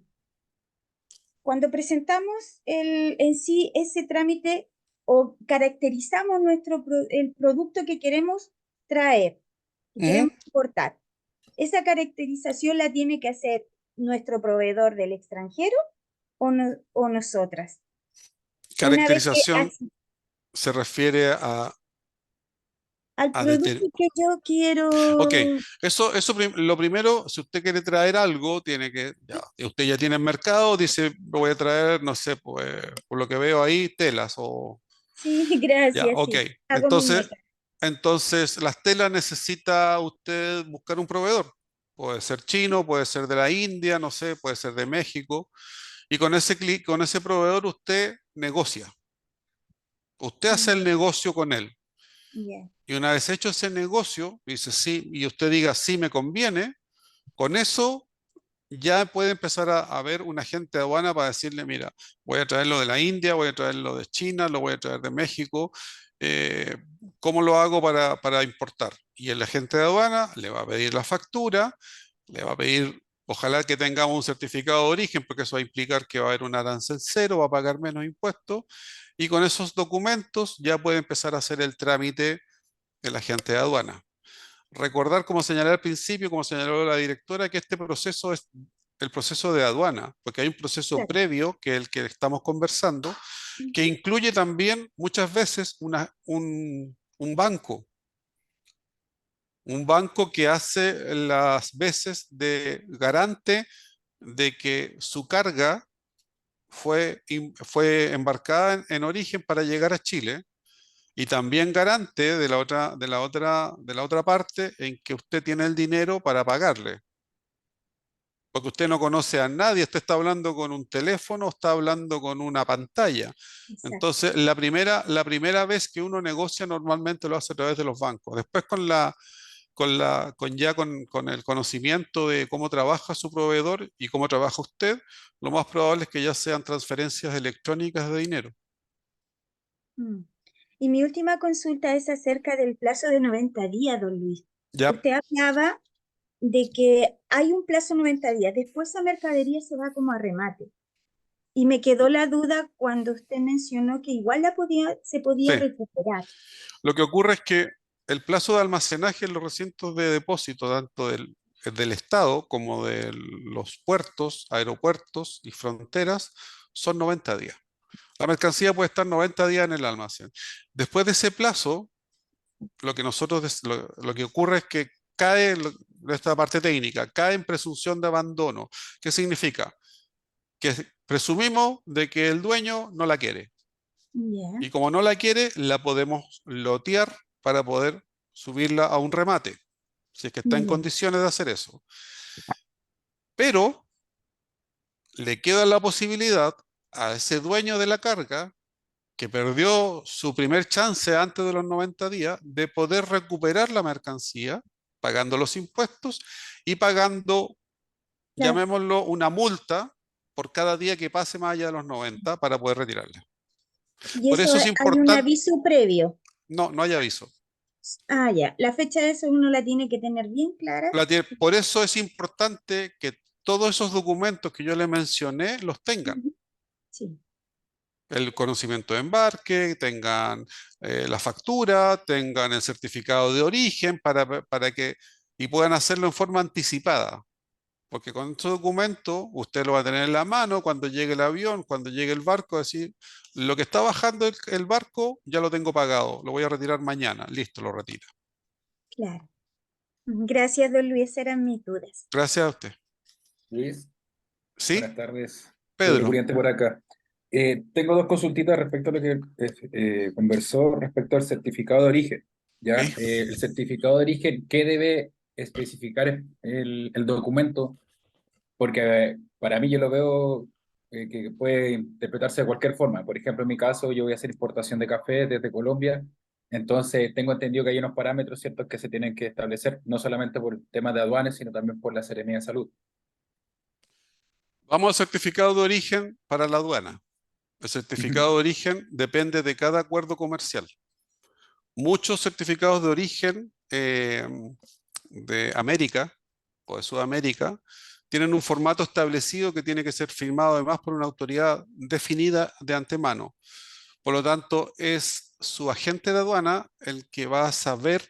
[SPEAKER 6] Cuando presentamos en sí ese trámite o caracterizamos el producto que queremos traer, que queremos importar, ¿esa caracterización la tiene que hacer nuestro proveedor del extranjero o nosotras? Una vez que
[SPEAKER 4] Caracterización se refiere a
[SPEAKER 6] al
[SPEAKER 4] determinar.
[SPEAKER 6] producto que yo quiero,
[SPEAKER 4] Ok, lo primero, si usted quiere traer algo, tiene que, usted ya tiene el mercado, dice, voy a traer, no sé, pues, por lo que veo ahí, telas o,
[SPEAKER 6] sí,
[SPEAKER 4] ya,
[SPEAKER 6] gracias,
[SPEAKER 4] ok.
[SPEAKER 6] sí, hago mi meta.
[SPEAKER 4] Entonces, las telas necesita usted buscar un proveedor. Puede ser chino, puede ser de la India, no sé, puede ser de México. Y con ese proveedor usted negocia. Usted hace el negocio con él.
[SPEAKER 6] Ya,
[SPEAKER 4] Y una vez hecho ese negocio, dice sí, y usted diga sí me conviene, con eso ya puede empezar a ver un agente de aduana para decirle, mira, voy a traerlo de la India, voy a traerlo de China, lo voy a traer de México, eh, ¿cómo lo hago para importar? Y el agente de aduana le va a pedir la factura, le va a pedir, ojalá que tengamos un certificado de origen, porque eso va a implicar que va a haber un arancel cero, va a pagar menos impuestos, y con esos documentos ya puede empezar a hacer el trámite el agente de aduana. Recordar, como señalé al principio, como señaló la directora, que este proceso es el proceso de aduana, porque hay un proceso
[SPEAKER 6] claro.
[SPEAKER 4] previo, que es el que estamos conversando, que
[SPEAKER 6] Ujú.
[SPEAKER 4] incluye también muchas veces un banco que hace las veces de garante de que su carga fue embarcada en origen para llegar a Chile y también garante de la otra parte en que usted tiene el dinero para pagarle. Porque usted no conoce a nadie, usted está hablando con un teléfono, está hablando con una pantalla.
[SPEAKER 6] Exacto.
[SPEAKER 4] Entonces, la primera vez que uno negocia normalmente lo hace a través de los bancos. Después con el conocimiento de cómo trabaja su proveedor y cómo trabaja usted, lo más probable es que ya sean transferencias electrónicas de dinero.
[SPEAKER 6] Mm. Y mi última consulta es acerca del plazo de 90 días, don Luis.
[SPEAKER 4] Ya,
[SPEAKER 6] Usted hablaba de que hay un plazo de 90 días, después esa mercadería se va como a remate. Y me quedó la duda cuando usted mencionó que igual se podía
[SPEAKER 4] sí.
[SPEAKER 6] recuperar.
[SPEAKER 4] Lo que ocurre es que el plazo de almacenaje en los recintos de depósito, tanto del Estado como de los puertos, aeropuertos y fronteras, son 90 días. La mercancía puede estar 90 días en el almacén. Después de ese plazo, lo que ocurre es que esta parte técnica, cae en presunción de abandono. ¿Qué significa? Que presumimos de que el dueño no la quiere.
[SPEAKER 6] Ya,
[SPEAKER 4] Y como no la quiere, la podemos lotear para poder subirla a un remate, si es que está en
[SPEAKER 6] ya,
[SPEAKER 4] condiciones de hacer eso. Pero le queda la posibilidad a ese dueño de la carga, que perdió su primer chance antes de los 90 días, de poder recuperar la mercancía pagando los impuestos y pagando,
[SPEAKER 6] claro.
[SPEAKER 4] llamémoslo, una multa por cada día que pase más allá de los 90 para poder retirarla.
[SPEAKER 6] Y
[SPEAKER 4] Por
[SPEAKER 6] eso
[SPEAKER 4] eso es
[SPEAKER 6] hay un
[SPEAKER 4] importante,
[SPEAKER 6] aviso previo.
[SPEAKER 4] no, no hay aviso.
[SPEAKER 6] Ah, ya. La fecha de eso uno la tiene que tener bien clara.
[SPEAKER 4] Por eso es importante que todos esos documentos que yo le mencioné los tengan.
[SPEAKER 6] Ujú. Sí,
[SPEAKER 4] El conocimiento de embarque, tengan la factura, tengan el certificado de origen y puedan hacerlo en forma anticipada. Porque con estos documentos usted lo va a tener en la mano cuando llegue el avión, cuando llegue el barco, decir, lo que está bajando el barco ya lo tengo pagado, lo voy a retirar mañana, listo, lo retira.
[SPEAKER 6] claro. Gracias, don Luis. Esas eran mis dudas.
[SPEAKER 4] Gracias a usted.
[SPEAKER 9] Luis,
[SPEAKER 4] ¿Sí?
[SPEAKER 9] buenas tardes. Pedro
[SPEAKER 4] Pedro.
[SPEAKER 9] Puriente por acá. Tengo dos consultitas respecto a lo que conversó respecto al certificado de origen. ¿Ya?
[SPEAKER 4] ¿Ok?
[SPEAKER 9] El certificado de origen, ¿qué debe especificar el documento? Porque para mí yo lo veo que puede interpretarse de cualquier forma. Por ejemplo, en mi caso, yo voy a hacer importación de café desde Colombia. Entonces, tengo entendido que hay unos parámetros ciertos que se tienen que establecer, no solamente por temas de aduanas, sino también por la Seremía de Salud.
[SPEAKER 4] Vamos al certificado de origen para la aduana. El
[SPEAKER 9] Ujú.
[SPEAKER 4] certificado de origen depende de cada acuerdo comercial. Muchos certificados de origen de América o de Sudamérica, tienen un formato establecido que tiene que ser firmado además por una autoridad definida de antemano. Por lo tanto, es su agente de aduana el que va a saber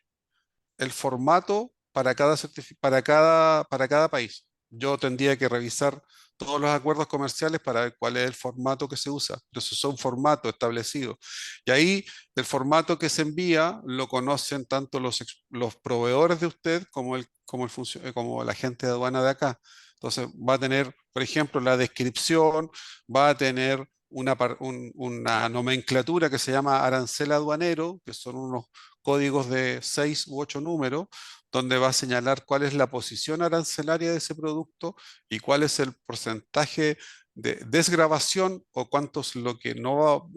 [SPEAKER 4] el formato para cada país. Yo tendría que revisar todos los acuerdos comerciales para ver cuál es el formato que se usa. Entonces son formatos establecidos. Y ahí el formato que se envía lo conocen tanto los proveedores de usted como el agente de aduana de acá. Entonces va a tener, por ejemplo, la descripción, va a tener una nomenclatura que se llama arancel aduanero, que son unos códigos de 6 u 8 números, donde va a señalar cuál es la posición arancelaria de ese producto y cuál es el porcentaje de desgravación o cuánto es lo que no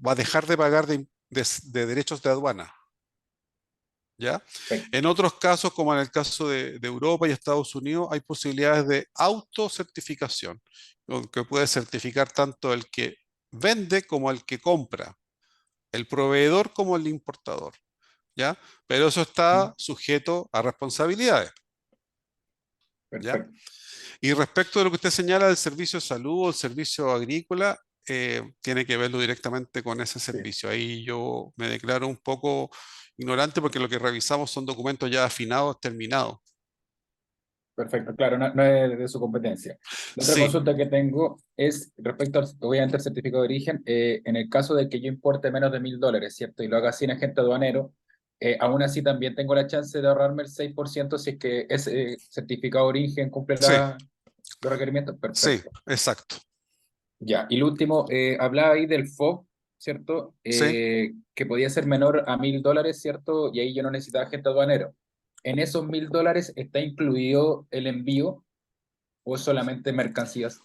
[SPEAKER 4] va a dejar de pagar de derechos de aduana. ¿Ya?
[SPEAKER 9] Perfecto.
[SPEAKER 4] En otros casos, como en el caso de Europa y Estados Unidos, hay posibilidades de autocertificación, que puede certificar tanto el que vende como el que compra, el proveedor como el importador. ¿Ya? Pero eso está sujeto a responsabilidades. ¿Ya?
[SPEAKER 9] Perfecto.
[SPEAKER 4] Y respecto de lo que usted señala del servicio de salud o el servicio agrícola, tiene que verlo directamente con ese servicio. Ahí yo me declaro un poco ignorante porque lo que revisamos son documentos ya afinados, terminados.
[SPEAKER 9] Perfecto, claro, no es de su competencia. La otra
[SPEAKER 4] Sí,
[SPEAKER 9] consulta que tengo es respecto al, obviamente, al certificado de origen. En el caso de que yo importe menos de $1.000, ¿cierto? Y lo haga sin agente aduanero, aún así también tengo la chance de ahorrarme el 6% si es que ese certificado de origen cumple
[SPEAKER 4] sí,
[SPEAKER 9] los requerimientos.
[SPEAKER 4] sí,
[SPEAKER 9] Perfecto.
[SPEAKER 4] exacto.
[SPEAKER 9] Ya, y lo último, hablaba ahí del FOB, ¿cierto?
[SPEAKER 4] Sí.
[SPEAKER 9] Que podía ser menor a $1.000, ¿cierto? Y ahí yo no necesitaba agente aduanero. ¿En esos $1.000 está incluido el envío o solamente mercancías?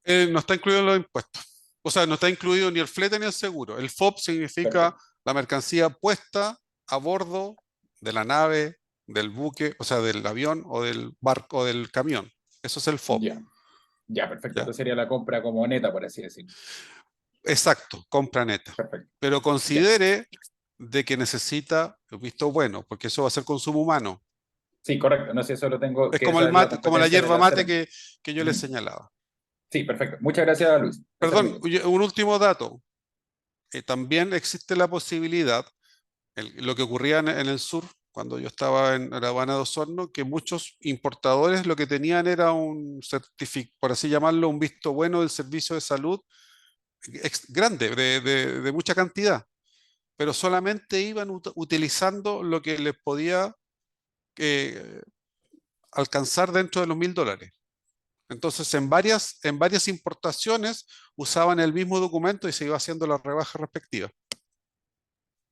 [SPEAKER 4] No está incluido en los impuestos. O sea, no está incluido ni el flete ni el seguro. El FOB significa
[SPEAKER 9] Perfecto.
[SPEAKER 4] la mercancía puesta a bordo de la nave, del buque, o sea, del avión o del barco o del camión. Eso es el FOB.
[SPEAKER 9] Ya, ya, perfecto.
[SPEAKER 4] ¿Ya?
[SPEAKER 9] Entonces sería la compra como neta, por así decirlo.
[SPEAKER 4] Exacto, compra neta.
[SPEAKER 9] Perfecto.
[SPEAKER 4] Pero
[SPEAKER 9] Ya.
[SPEAKER 4] considere de que necesita el visto bueno, porque eso va a ser consumo humano.
[SPEAKER 9] Sí, correcto. No sé, eso lo tengo,
[SPEAKER 4] Es
[SPEAKER 9] que
[SPEAKER 4] como
[SPEAKER 9] esa
[SPEAKER 4] el
[SPEAKER 9] es la
[SPEAKER 4] mate, como la
[SPEAKER 9] competencia de
[SPEAKER 4] hierba
[SPEAKER 9] la
[SPEAKER 4] mate
[SPEAKER 9] Serena.
[SPEAKER 4] que yo les
[SPEAKER 9] Ujú.
[SPEAKER 4] señalaba.
[SPEAKER 9] Sí, perfecto. Muchas gracias, Luis. Esa era mi
[SPEAKER 4] Perdón,
[SPEAKER 9] duda.
[SPEAKER 4] oye, un último dato. También existe la posibilidad, lo que ocurría en el sur, cuando yo estaba en la aduana de Osorno, que muchos importadores lo que tenían era un certificado, por así llamarlo, un visto bueno del servicio de salud grande, de mucha cantidad, pero solamente iban utilizando lo que les podía eh, alcanzar dentro de los $1.000. Entonces, en varias importaciones usaban el mismo documento y se iba haciendo la rebaja respectiva.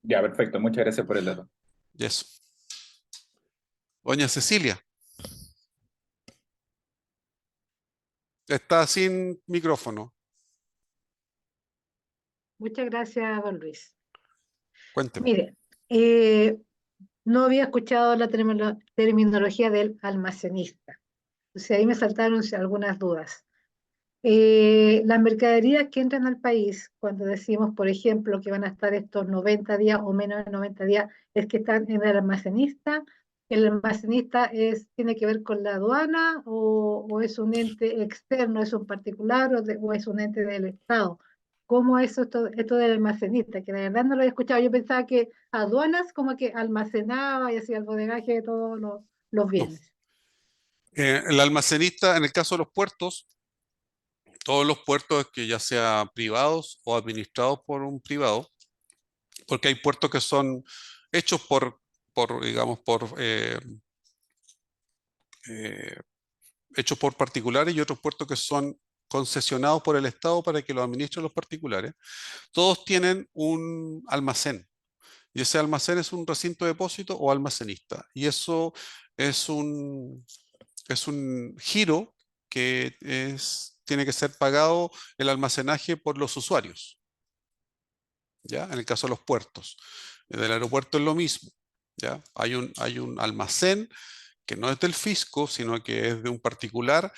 [SPEAKER 9] Ya, perfecto. Muchas gracias por el dato.
[SPEAKER 4] Y eso. Doña Cecilia, está sin micrófono.
[SPEAKER 10] Muchas gracias, don Luis.
[SPEAKER 4] Cuénteme.
[SPEAKER 10] Mire, no había escuchado la terminología del almacenista. O sea, ahí me saltaron algunas dudas. Las mercaderías que entran al país, cuando decimos, por ejemplo, que van a estar estos 90 días o menos de 90 días, es que están en el almacenista. ¿El almacenista tiene que ver con la aduana o es un ente externo, es un particular o es un ente del Estado? ¿Cómo es esto del almacenista? Que de verdad no lo he escuchado. Yo pensaba que aduanas como que almacenaba y hacía el bodegaje de todos los
[SPEAKER 4] No.
[SPEAKER 10] bienes.
[SPEAKER 4] El almacenista, en el caso de los puertos, todos los puertos que ya sean privados o administrados por un privado, porque hay puertos que son hechos digamos, eh, hechos por particulares y otros puertos que son concesionados por el Estado para que los administren los particulares. Todos tienen un almacén y ese almacén es un recinto de depósito o almacenista. Y eso es es un giro que tiene que ser pagado el almacenaje por los usuarios. ¿Ya? En el caso de los puertos. Del aeropuerto es lo mismo. ¿Ya? Hay un almacén que no es del fisco, sino que es de un particular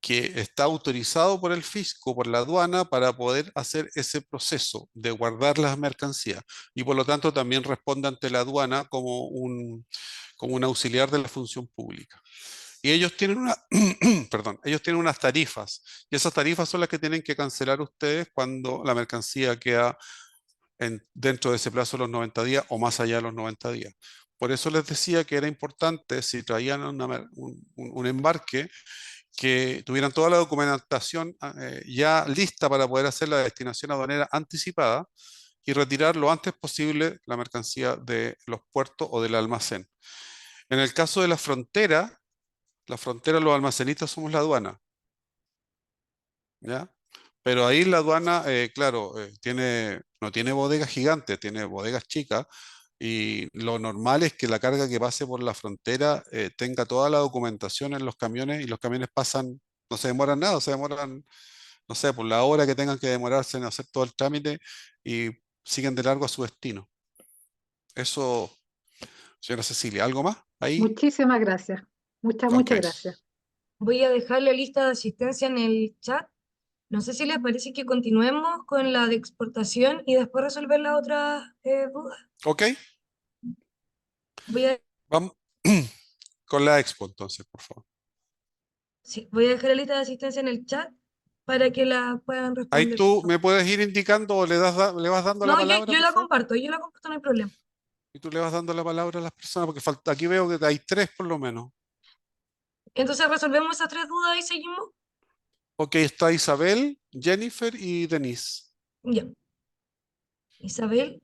[SPEAKER 4] que está autorizado por el fisco, por la aduana, para poder hacer ese proceso de guardar las mercancías. Y por lo tanto también responde ante la aduana como un auxiliar de la función pública. Y ellos tienen una, perdón, ellos tienen unas tarifas, y esas tarifas son las que tienen que cancelar ustedes cuando la mercancía queda dentro de ese plazo de los 90 días o más allá de los 90 días. Por eso les decía que era importante, si traían un embarque, que tuvieran toda la documentación ya lista para poder hacer la destinación aduanera anticipada y retirar lo antes posible la mercancía de los puertos o del almacén. En el caso de la frontera, los almacenistas somos la aduana, ¿ya? Pero ahí la aduana, claro, no tiene bodegas gigantes, tiene bodegas chicas, y lo normal es que la carga que pase por la frontera tenga toda la documentación en los camiones, y los camiones pasan, no se demoran nada, se demoran, no sé, por la hora que tengan que demorarse en hacer todo el trámite y siguen de largo a su destino. Eso, señora Cecilia, ¿algo más ahí?
[SPEAKER 10] Muchísimas gracias. Muchas,
[SPEAKER 4] Ok.
[SPEAKER 10] muchas gracias.
[SPEAKER 5] Voy a dejar la lista de asistencia en el chat. No sé si les parece que continuemos con la de exportación y después resolver las otras dudas.
[SPEAKER 4] Ok,
[SPEAKER 5] Voy a,
[SPEAKER 4] vamos con la expo entonces, por favor.
[SPEAKER 5] sí, voy a dejar la lista de asistencia en el chat para que la puedan
[SPEAKER 4] Ahí
[SPEAKER 5] responder, por
[SPEAKER 4] tú
[SPEAKER 5] favor.
[SPEAKER 4] me puedes ir indicando o le vas dando la
[SPEAKER 5] No,
[SPEAKER 4] palabra, por favor.
[SPEAKER 5] yo la comparto, no hay problema.
[SPEAKER 4] Y tú le vas dando la palabra a las personas, porque aquí veo que hay tres por lo menos.
[SPEAKER 5] Entonces resolvemos esas tres dudas y seguimos.
[SPEAKER 4] Ok, está Isabel, Jennifer y Denise.
[SPEAKER 5] Ya. Isabel,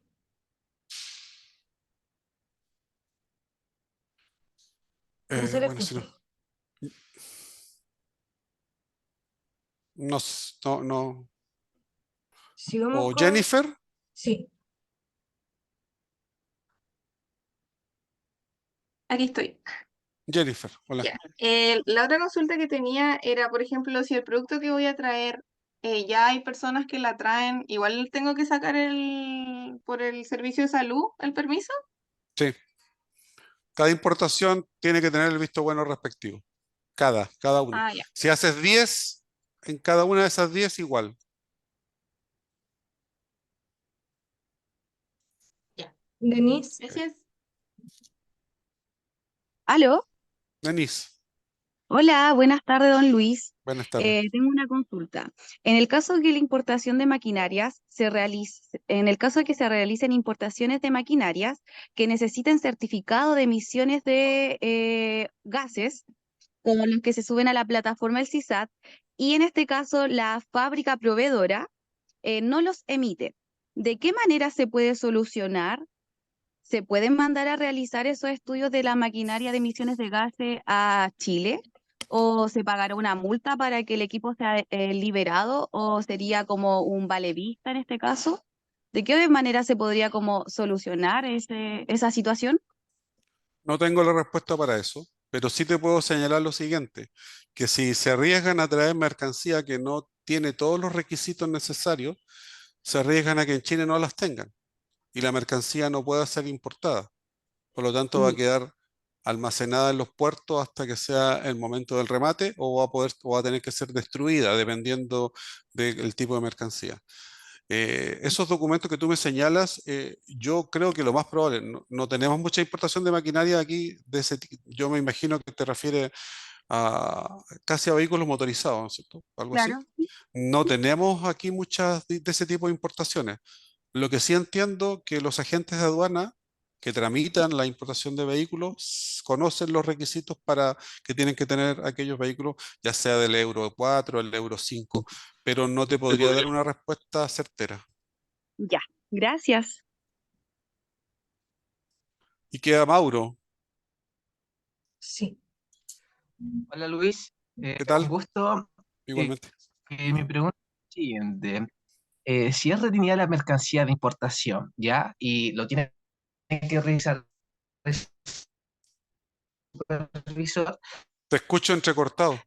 [SPEAKER 5] no se le
[SPEAKER 4] Bueno, si
[SPEAKER 5] escucha.
[SPEAKER 4] no, no.
[SPEAKER 5] Sigamos
[SPEAKER 4] O
[SPEAKER 5] con...
[SPEAKER 4] Jennifer,
[SPEAKER 5] Sí,
[SPEAKER 7] Aquí estoy.
[SPEAKER 4] Jennifer, hola.
[SPEAKER 7] Ya. La otra consulta que tenía era, por ejemplo, si el producto que voy a traer, ya hay personas que la traen, igual tengo que sacar por el servicio de salud el permiso.
[SPEAKER 4] Sí, cada importación tiene que tener el visto bueno respectivo. Cada una.
[SPEAKER 7] Ah, ya.
[SPEAKER 4] Si haces 10, en cada una de esas 10 igual.
[SPEAKER 7] Ya.
[SPEAKER 5] Denise,
[SPEAKER 7] Gracias.
[SPEAKER 11] Aló,
[SPEAKER 4] Denise,
[SPEAKER 11] hola, buenas tardes, don Luis.
[SPEAKER 4] buenas tardes.
[SPEAKER 11] Tengo una consulta. En el caso de que la importación de maquinarias en el caso de que se realicen importaciones de maquinarias que necesiten certificado de emisiones de gases, como los que se suben a la plataforma del CISAT, y en este caso la fábrica proveedora no los emite, ¿de qué manera se puede solucionar? ¿Se pueden mandar a realizar esos estudios de la maquinaria de emisiones de gases a Chile? ¿O se pagará una multa para que el equipo sea liberado? ¿O sería como un vale vista en este caso? ¿De qué manera se podría como solucionar esa situación?
[SPEAKER 4] No tengo la respuesta para eso, pero sí te puedo señalar lo siguiente, que si se arriesgan a traer mercancía que no tiene todos los requisitos necesarios, se arriesgan a que en Chile no las tengan y la mercancía no pueda ser importada. Por lo tanto, va a
[SPEAKER 11] Mm,
[SPEAKER 4] quedar almacenada en los puertos hasta que sea el momento del remate, o va a tener que ser destruida dependiendo del tipo de mercancía. Esos documentos que tú me señalas, yo creo que lo más probable, no tenemos mucha importación de maquinaria aquí de yo me imagino que te refieres casi a vehículos motorizados, ¿no es cierto? Algo así.
[SPEAKER 11] claro.
[SPEAKER 4] No tenemos aquí muchas de ese tipo de importaciones. Lo que sí entiendo que los agentes de aduana que tramitan la importación de vehículos conocen los requisitos para que tienen que tener aquellos vehículos, ya sea del Euro 4 el Euro 5, pero no te podría dar una respuesta certera.
[SPEAKER 11] Ya, gracias.
[SPEAKER 4] Y queda Mauro,
[SPEAKER 5] sí.
[SPEAKER 12] Hola Luis,
[SPEAKER 4] ¿qué
[SPEAKER 12] un
[SPEAKER 4] tal?
[SPEAKER 12] gusto. Eh,
[SPEAKER 4] Igualmente.
[SPEAKER 12] Mi pregunta es la siguiente. Si es retenida la mercancía de importación, ¿ya? Y lo tiene que revisar el supervisor,
[SPEAKER 4] Te escucho entrecortado.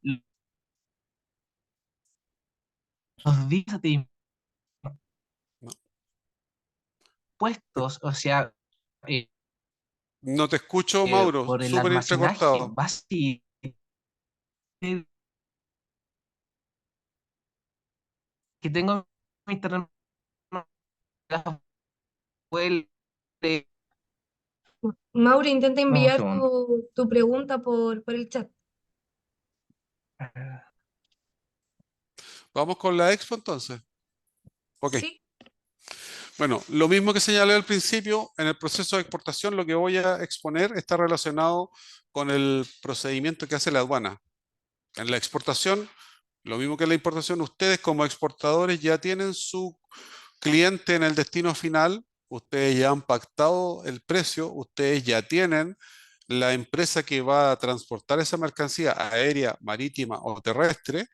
[SPEAKER 12] los días de
[SPEAKER 4] No,
[SPEAKER 12] impuestos, o sea, eh,
[SPEAKER 4] no te escucho, Mauro,
[SPEAKER 12] por el
[SPEAKER 4] súper
[SPEAKER 12] almacenaje,
[SPEAKER 4] entrecortado.
[SPEAKER 12] va a seguir que tengo mi internet vuelve.
[SPEAKER 5] Mauri, intenta
[SPEAKER 12] Un
[SPEAKER 5] enviar
[SPEAKER 12] segundo.
[SPEAKER 5] tu pregunta por el chat.
[SPEAKER 4] Vamos con la expo entonces. Ok.
[SPEAKER 5] Sí,
[SPEAKER 4] Bueno, lo mismo que señalé al principio, en el proceso de exportación lo que voy a exponer está relacionado con el procedimiento que hace la aduana. En la exportación, lo mismo que en la importación, ustedes como exportadores ya tienen su cliente en el destino final, ustedes ya han pactado el precio, ustedes ya tienen la empresa que va a transportar esa mercancía aérea, marítima o terrestre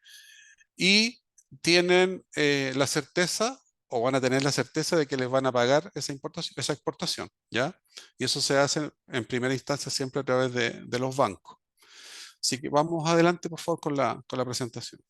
[SPEAKER 4] y tienen la certeza o van a tener la certeza de que les van a pagar esa importación, esa exportación, ¿ya? Y eso se hace en primera instancia siempre a través de los bancos. Así que vamos adelante, por favor, con la presentación.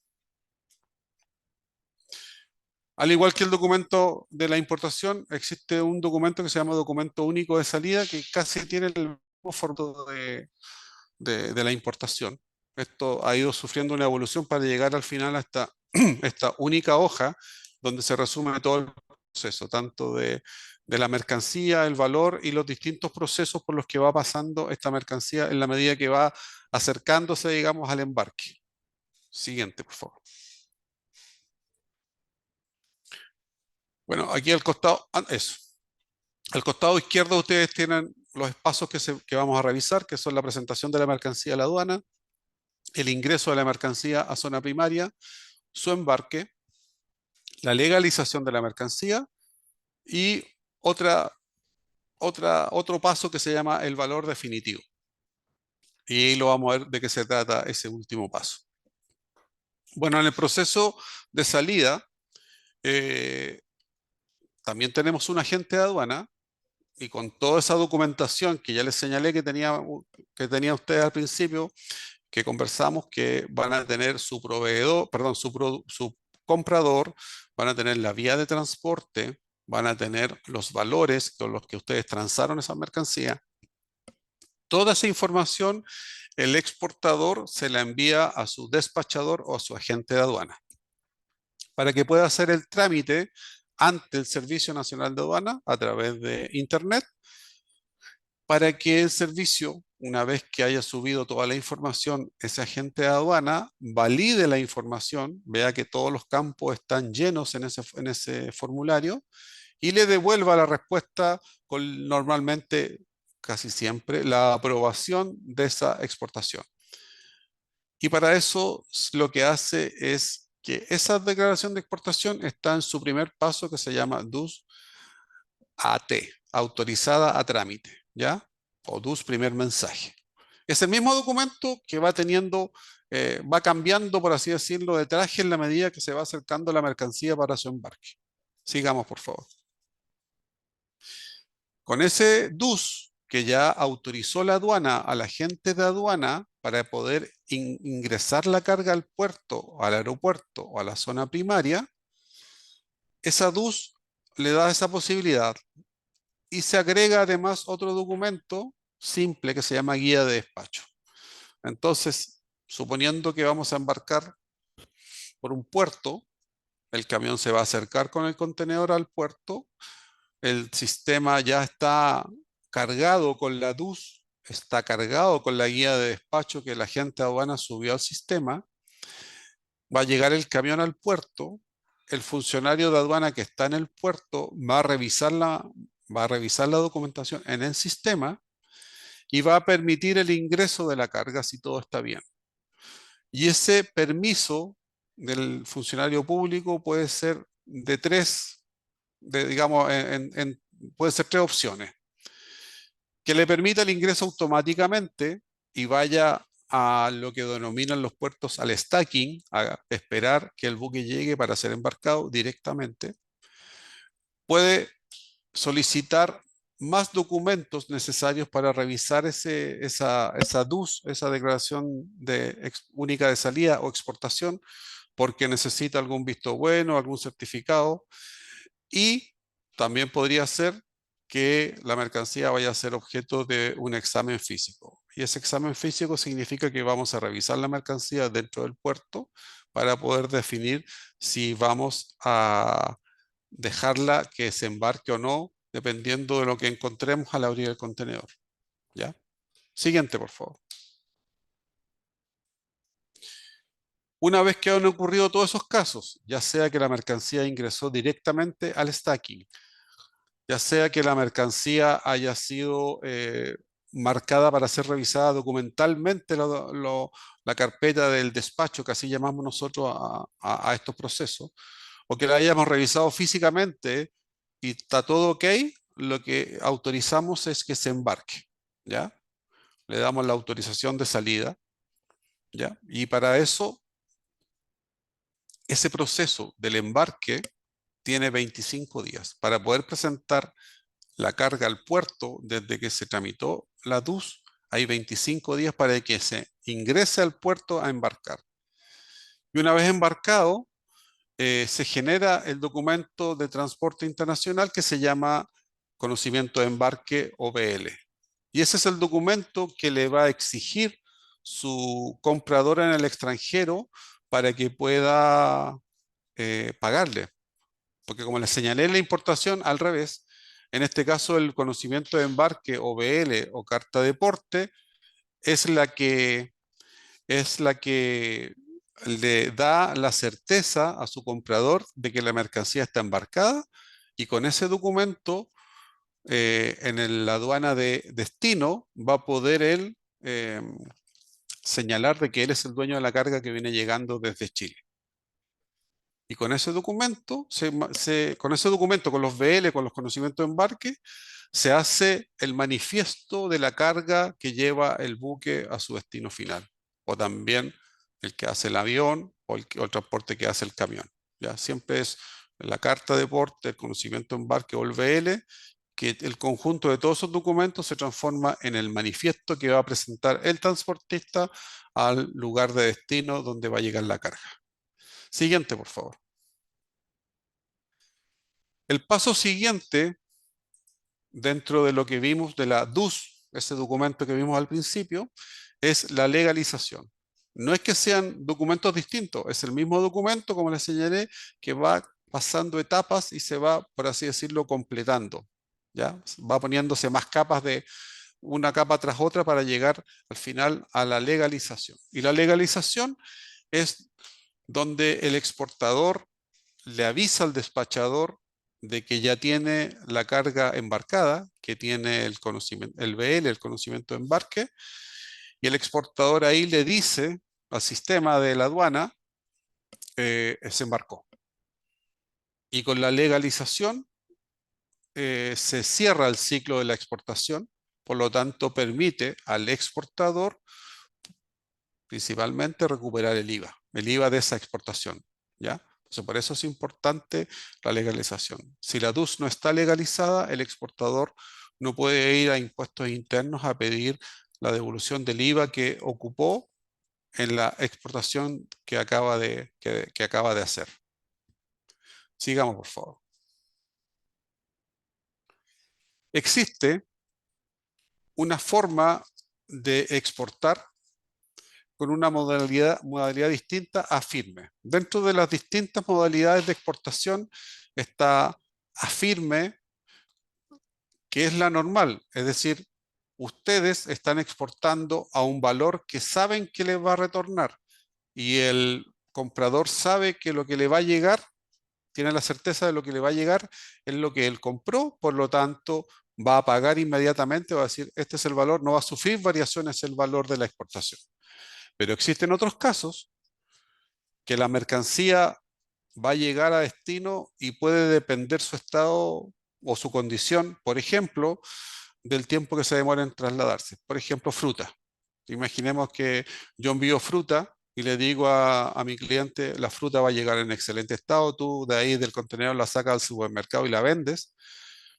[SPEAKER 4] Al igual que el documento de la importación, existe un documento que se llama documento único de salida que casi tiene el mismo formato de la importación. Esto ha ido sufriendo una evolución para llegar al final a esta única hoja donde se resume todo el proceso, tanto de la mercancía, el valor y los distintos procesos por los que va pasando esta mercancía en la medida que va acercándose, digamos, al embarque. Siguiente, por favor. Bueno, aquí al costado, eso. Al costado izquierdo ustedes tienen los espacios que vamos a revisar, que son la presentación de la mercancía a la aduana, el ingreso de la mercancía a zona primaria, su embarque, la legalización de la mercancía y otro paso que se llama el valor definitivo. Y ahí lo vamos a ver de qué se trata ese último paso. Bueno, en el proceso de salida, también tenemos un agente de aduana y con toda esa documentación que ya les señalé que tenía ustedes al principio, que conversamos que van a tener su proveedor, perdón, su comprador, van a tener la vía de transporte, van a tener los valores con los que ustedes transaron esa mercancía. Toda esa información el exportador se la envía a su despachador o a su agente de aduana para que pueda hacer el trámite ante el Servicio Nacional de Aduana a través de Internet, para que el servicio, una vez que haya subido toda la información, ese agente de aduana valide la información, vea que todos los campos están llenos en ese formulario y le devuelva la respuesta con normalmente, casi siempre, la aprobación de esa exportación. Y para eso lo que hace es que esa declaración de exportación está en su primer paso que se llama DUS AT, autorizada a trámite, ¿ya? O DUS primer mensaje. Es el mismo documento que va teniendo, va cambiando, por así decirlo, de traje en la medida que se va acercando la mercancía para su embarque. Sigamos, por favor. Con ese DUS que ya autorizó la aduana al agente de aduana para poder ingresar la carga al puerto, al aeropuerto o a la zona primaria, esa DUS le da esa posibilidad y se agrega además otro documento simple que se llama guía de despacho. Entonces, suponiendo que vamos a embarcar por un puerto, el camión se va a acercar con el contenedor al puerto, el sistema ya está cargado con la DUS, está cargado con la guía de despacho que el agente de aduana subió al sistema, va a llegar el camión al puerto, el funcionario de aduana que está en el puerto va a revisar la documentación en el sistema y va a permitir el ingreso de la carga si todo está bien. Y ese permiso del funcionario público puede ser de digamos, puede ser tres opciones. Que le permita el ingreso automáticamente y vaya a lo que denominan los puertos al stacking, a esperar que el buque llegue para ser embarcado directamente. Puede solicitar más documentos necesarios para revisar esa DUS, esa declaración única de salida o exportación, porque necesita algún visto bueno, algún certificado, y también podría ser que la mercancía vaya a ser objeto de un examen físico. Y ese examen físico significa que vamos a revisar la mercancía dentro del puerto para poder definir si vamos a dejarla que se embarque o no, dependiendo de lo que encontremos al abrir el contenedor. ¿Ya? Siguiente, por favor. Una vez que han ocurrido todos esos casos, ya sea que la mercancía ingresó directamente al stacking, ya sea que la mercancía haya sido marcada para ser revisada documentalmente la carpeta del despacho, que así llamamos nosotros a estos procesos, o que la hayamos revisado físicamente y está todo ok, lo que autorizamos es que se embarque, ¿ya? Le damos la autorización de salida, ¿ya? Y para eso, ese proceso del embarque tiene 25 días para poder presentar la carga al puerto desde que se tramitó la DUS. Hay 25 días para que se ingrese al puerto a embarcar. Y una vez embarcado, se genera el documento de transporte internacional que se llama conocimiento de embarque OBL. Y ese es el documento que le va a exigir su compradora en el extranjero para que pueda pagarle. Porque como les señalé en la importación, al revés, en este caso el conocimiento de embarque OBL o carta de porte es la que le da la certeza a su comprador de que la mercancía está embarcada, y con ese documento en la aduana de destino va a poder él señalar de que él es el dueño de la carga que viene llegando desde Chile. Y con ese documento, con los BL, con los conocimientos de embarque, se hace el manifiesto de la carga que lleva el buque a su destino final, o también el que hace el avión o el transporte que hace el camión. ¿Ya? Siempre es la carta de porte, el conocimiento de embarque o el BL, que el conjunto de todos esos documentos se transforma en el manifiesto que va a presentar el transportista al lugar de destino donde va a llegar la carga. Siguiente, por favor. El paso siguiente, dentro de lo que vimos de la DUS, ese documento que vimos al principio, es la legalización. No es que sean documentos distintos, es el mismo documento, como les señalé, que va pasando etapas y se va, por así decirlo, completando. ¿Ya? Va poniéndose más capas de una capa tras otra para llegar al final a la legalización. Y la legalización es donde el exportador le avisa al despachador de que ya tiene la carga embarcada, que tiene el conocimiento, el BL, el conocimiento de embarque, y el exportador ahí le dice al sistema de la aduana, se embarcó. Y con la legalización se cierra el ciclo de la exportación, por lo tanto permite al exportador principalmente recuperar el IVA de esa exportación, ¿ya? Entonces, por eso es importante la legalización. Si la DUS no está legalizada, el exportador no puede ir a impuestos internos a pedir la devolución del IVA que ocupó en la exportación que acaba de hacer. Sigamos, por favor. Existe una forma de exportar con una modalidad distinta a firme. Dentro de las distintas modalidades de exportación está a firme, que es la normal, es decir, ustedes están exportando a un valor que saben que les va a retornar y el comprador sabe que lo que le va a llegar, tiene la certeza de lo que le va a llegar es lo que él compró, por lo tanto va a pagar inmediatamente, va a decir, este es el valor, no va a sufrir variaciones el valor de la exportación. Pero existen otros casos que la mercancía va a llegar a destino y puede depender su estado o su condición, por ejemplo, del tiempo que se demora en trasladarse. Por ejemplo, fruta. Imaginemos que yo envío fruta y le digo a mi cliente, la fruta va a llegar en excelente estado, tú de ahí del contenedor la sacas al supermercado y la vendes,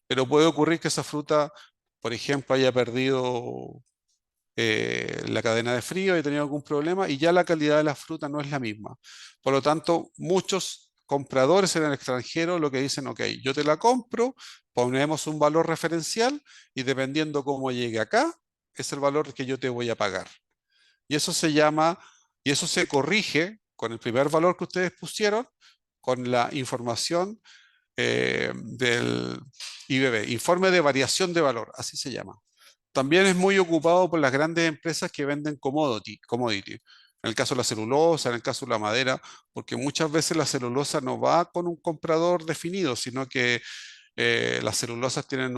[SPEAKER 4] pero puede ocurrir que esa fruta, por ejemplo, haya perdido la cadena de frío, he tenido algún problema y ya la calidad de la fruta no es la misma. Por lo tanto, muchos compradores en el extranjero lo que dicen, ok, yo te la compro, ponemos un valor referencial y dependiendo cómo llegue acá, es el valor que yo te voy a pagar. Y eso se llama, y eso se corrige con el primer valor que ustedes pusieron, con la información del IBV, informe de variación de valor, así se llama. También es muy ocupado por las grandes empresas que venden commodity. En el caso de la celulosa, en el caso de la madera, porque muchas veces la celulosa no va con un comprador definido, sino que las celulosas tienen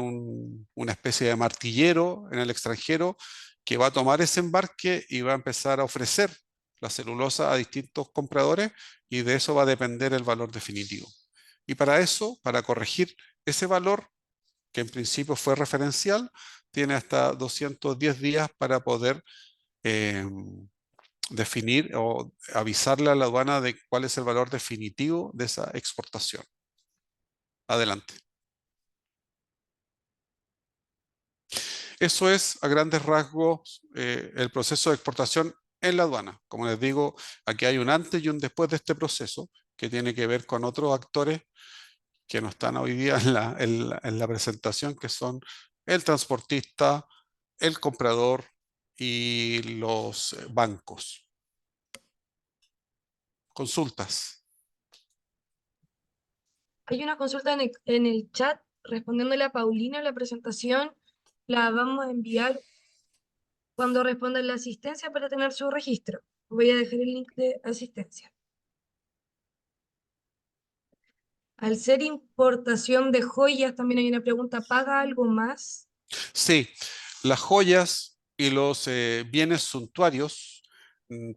[SPEAKER 4] una especie de martillero en el extranjero que va a tomar ese embarque y va a empezar a ofrecer la celulosa a distintos compradores y de eso va a depender el valor definitivo. Y para eso, para corregir ese valor, que en principio fue referencial, tiene hasta 210 días para poder definir o avisarle a la aduana de cuál es el valor definitivo de esa exportación. Adelante. Eso es a grandes rasgos el proceso de exportación en la aduana. Como les digo, aquí hay un antes y un después de este proceso que tiene que ver con otros actores que no están hoy día en la presentación, que son el transportista, el comprador y los bancos. Consultas.
[SPEAKER 5] Hay una consulta en el chat respondiéndole a Paulina la presentación. La vamos a enviar cuando responda la asistencia para tener su registro. Voy a dejar el link de asistencia. Al ser importación de joyas, también hay una pregunta, ¿paga algo más?
[SPEAKER 4] Sí, las joyas y los bienes suntuarios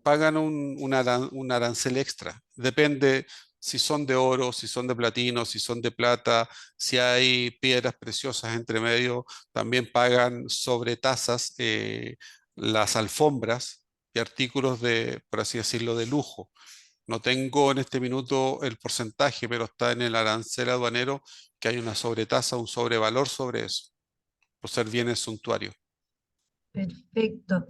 [SPEAKER 4] pagan un arancel extra. Depende si son de oro, si son de platino, si son de plata, si hay piedras preciosas entre medio, también pagan sobre tasas las alfombras y artículos de, por así decirlo, de lujo. No tengo en este minuto el porcentaje, pero está en el arancel aduanero que hay una sobretasa, un sobrevalor sobre eso, por ser bienes suntuarios.
[SPEAKER 5] Perfecto.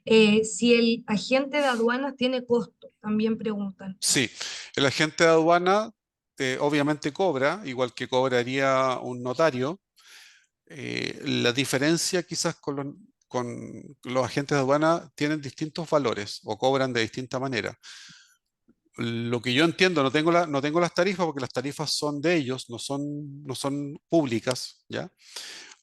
[SPEAKER 5] Si el agente de aduanas tiene costo, también preguntan.
[SPEAKER 4] Sí, el agente de aduana obviamente cobra, igual que cobraría un notario. La diferencia quizás con los agentes de aduana tienen distintos valores o cobran de distinta manera. Lo que yo entiendo, no tengo las tarifas porque las tarifas son de ellos, no son públicas, ¿ya?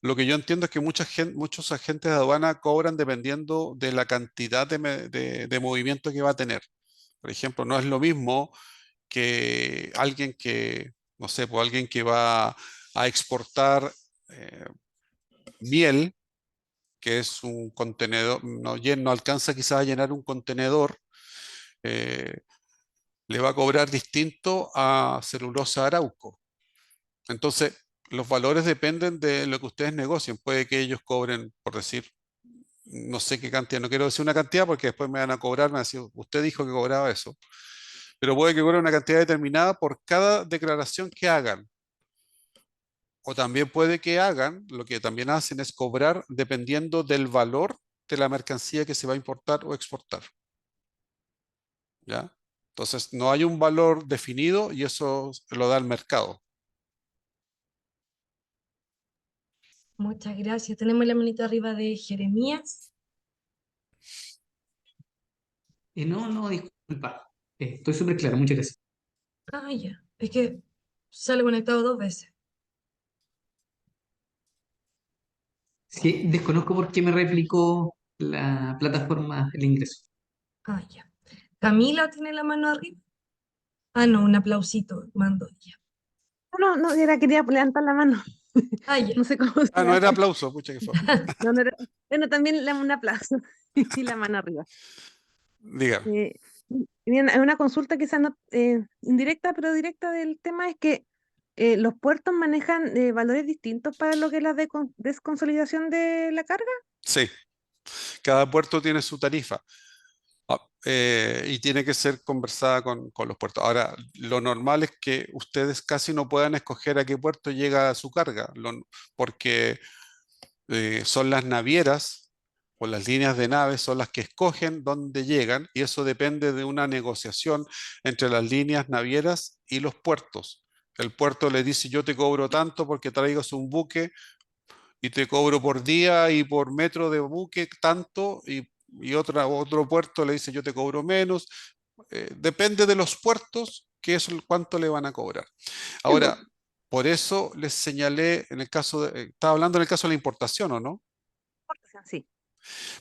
[SPEAKER 4] Lo que yo entiendo es que muchos agentes de aduana cobran dependiendo de la cantidad de movimiento que va a tener. Por ejemplo, no es lo mismo que alguien que, no sé, pues alguien que va a exportar miel, que es un contenedor, no alcanza quizás a llenar un contenedor, eh, le va a cobrar distinto a celulosa Arauco. Entonces, los valores dependen de lo que ustedes negocien. Puede que ellos cobren, por decir, no sé qué cantidad, no quiero decir una cantidad porque después me van a cobrar, me van a decir, usted dijo que cobraba eso. Pero puede que cobre una cantidad determinada por cada declaración que hagan. O también puede que hagan, lo que también hacen es cobrar dependiendo del valor de la mercancía que se va a importar o exportar. ¿Ya? Entonces, no hay un valor definido y eso lo da el mercado.
[SPEAKER 5] Muchas gracias. Tenemos la manito arriba de Jeremías.
[SPEAKER 13] No, disculpa. Estoy súper claro, muchas gracias.
[SPEAKER 5] Ah, ya. Es que sale conectado 2 veces.
[SPEAKER 13] Sí, desconozco por qué me replicó la plataforma el ingreso.
[SPEAKER 5] Ah, ya. Camila tiene la mano arriba. Ah, no, un aplausito mando ella.
[SPEAKER 14] No, quería levantar la mano.
[SPEAKER 5] Ah, ya.
[SPEAKER 14] No sé cómo se
[SPEAKER 4] Ah, no era
[SPEAKER 14] hace.
[SPEAKER 4] aplauso, pucha que fue.
[SPEAKER 14] No era- Bueno, también un aplauso y la mano arriba.
[SPEAKER 4] Dígame.
[SPEAKER 14] Una consulta quizás no, indirecta, pero directa del tema es que los puertos manejan valores distintos para lo que es la desconsolidación de la carga.
[SPEAKER 4] Sí, cada puerto tiene su tarifa. Y tiene que ser conversada con los puertos. Ahora, lo normal es que ustedes casi no puedan escoger a qué puerto llega su carga, porque son las navieras o las líneas de naves son las que escogen dónde llegan y eso depende de una negociación entre las líneas navieras y los puertos. El puerto le dice yo te cobro tanto porque traigas un buque y te cobro por día y por metro de buque tanto y otro puerto le dice yo te cobro menos. Depende de los puertos qué es cuánto le van a cobrar. Ahora, por eso les señalé en el caso estaba hablando en el caso de la importación, ¿o no?
[SPEAKER 14] Sí.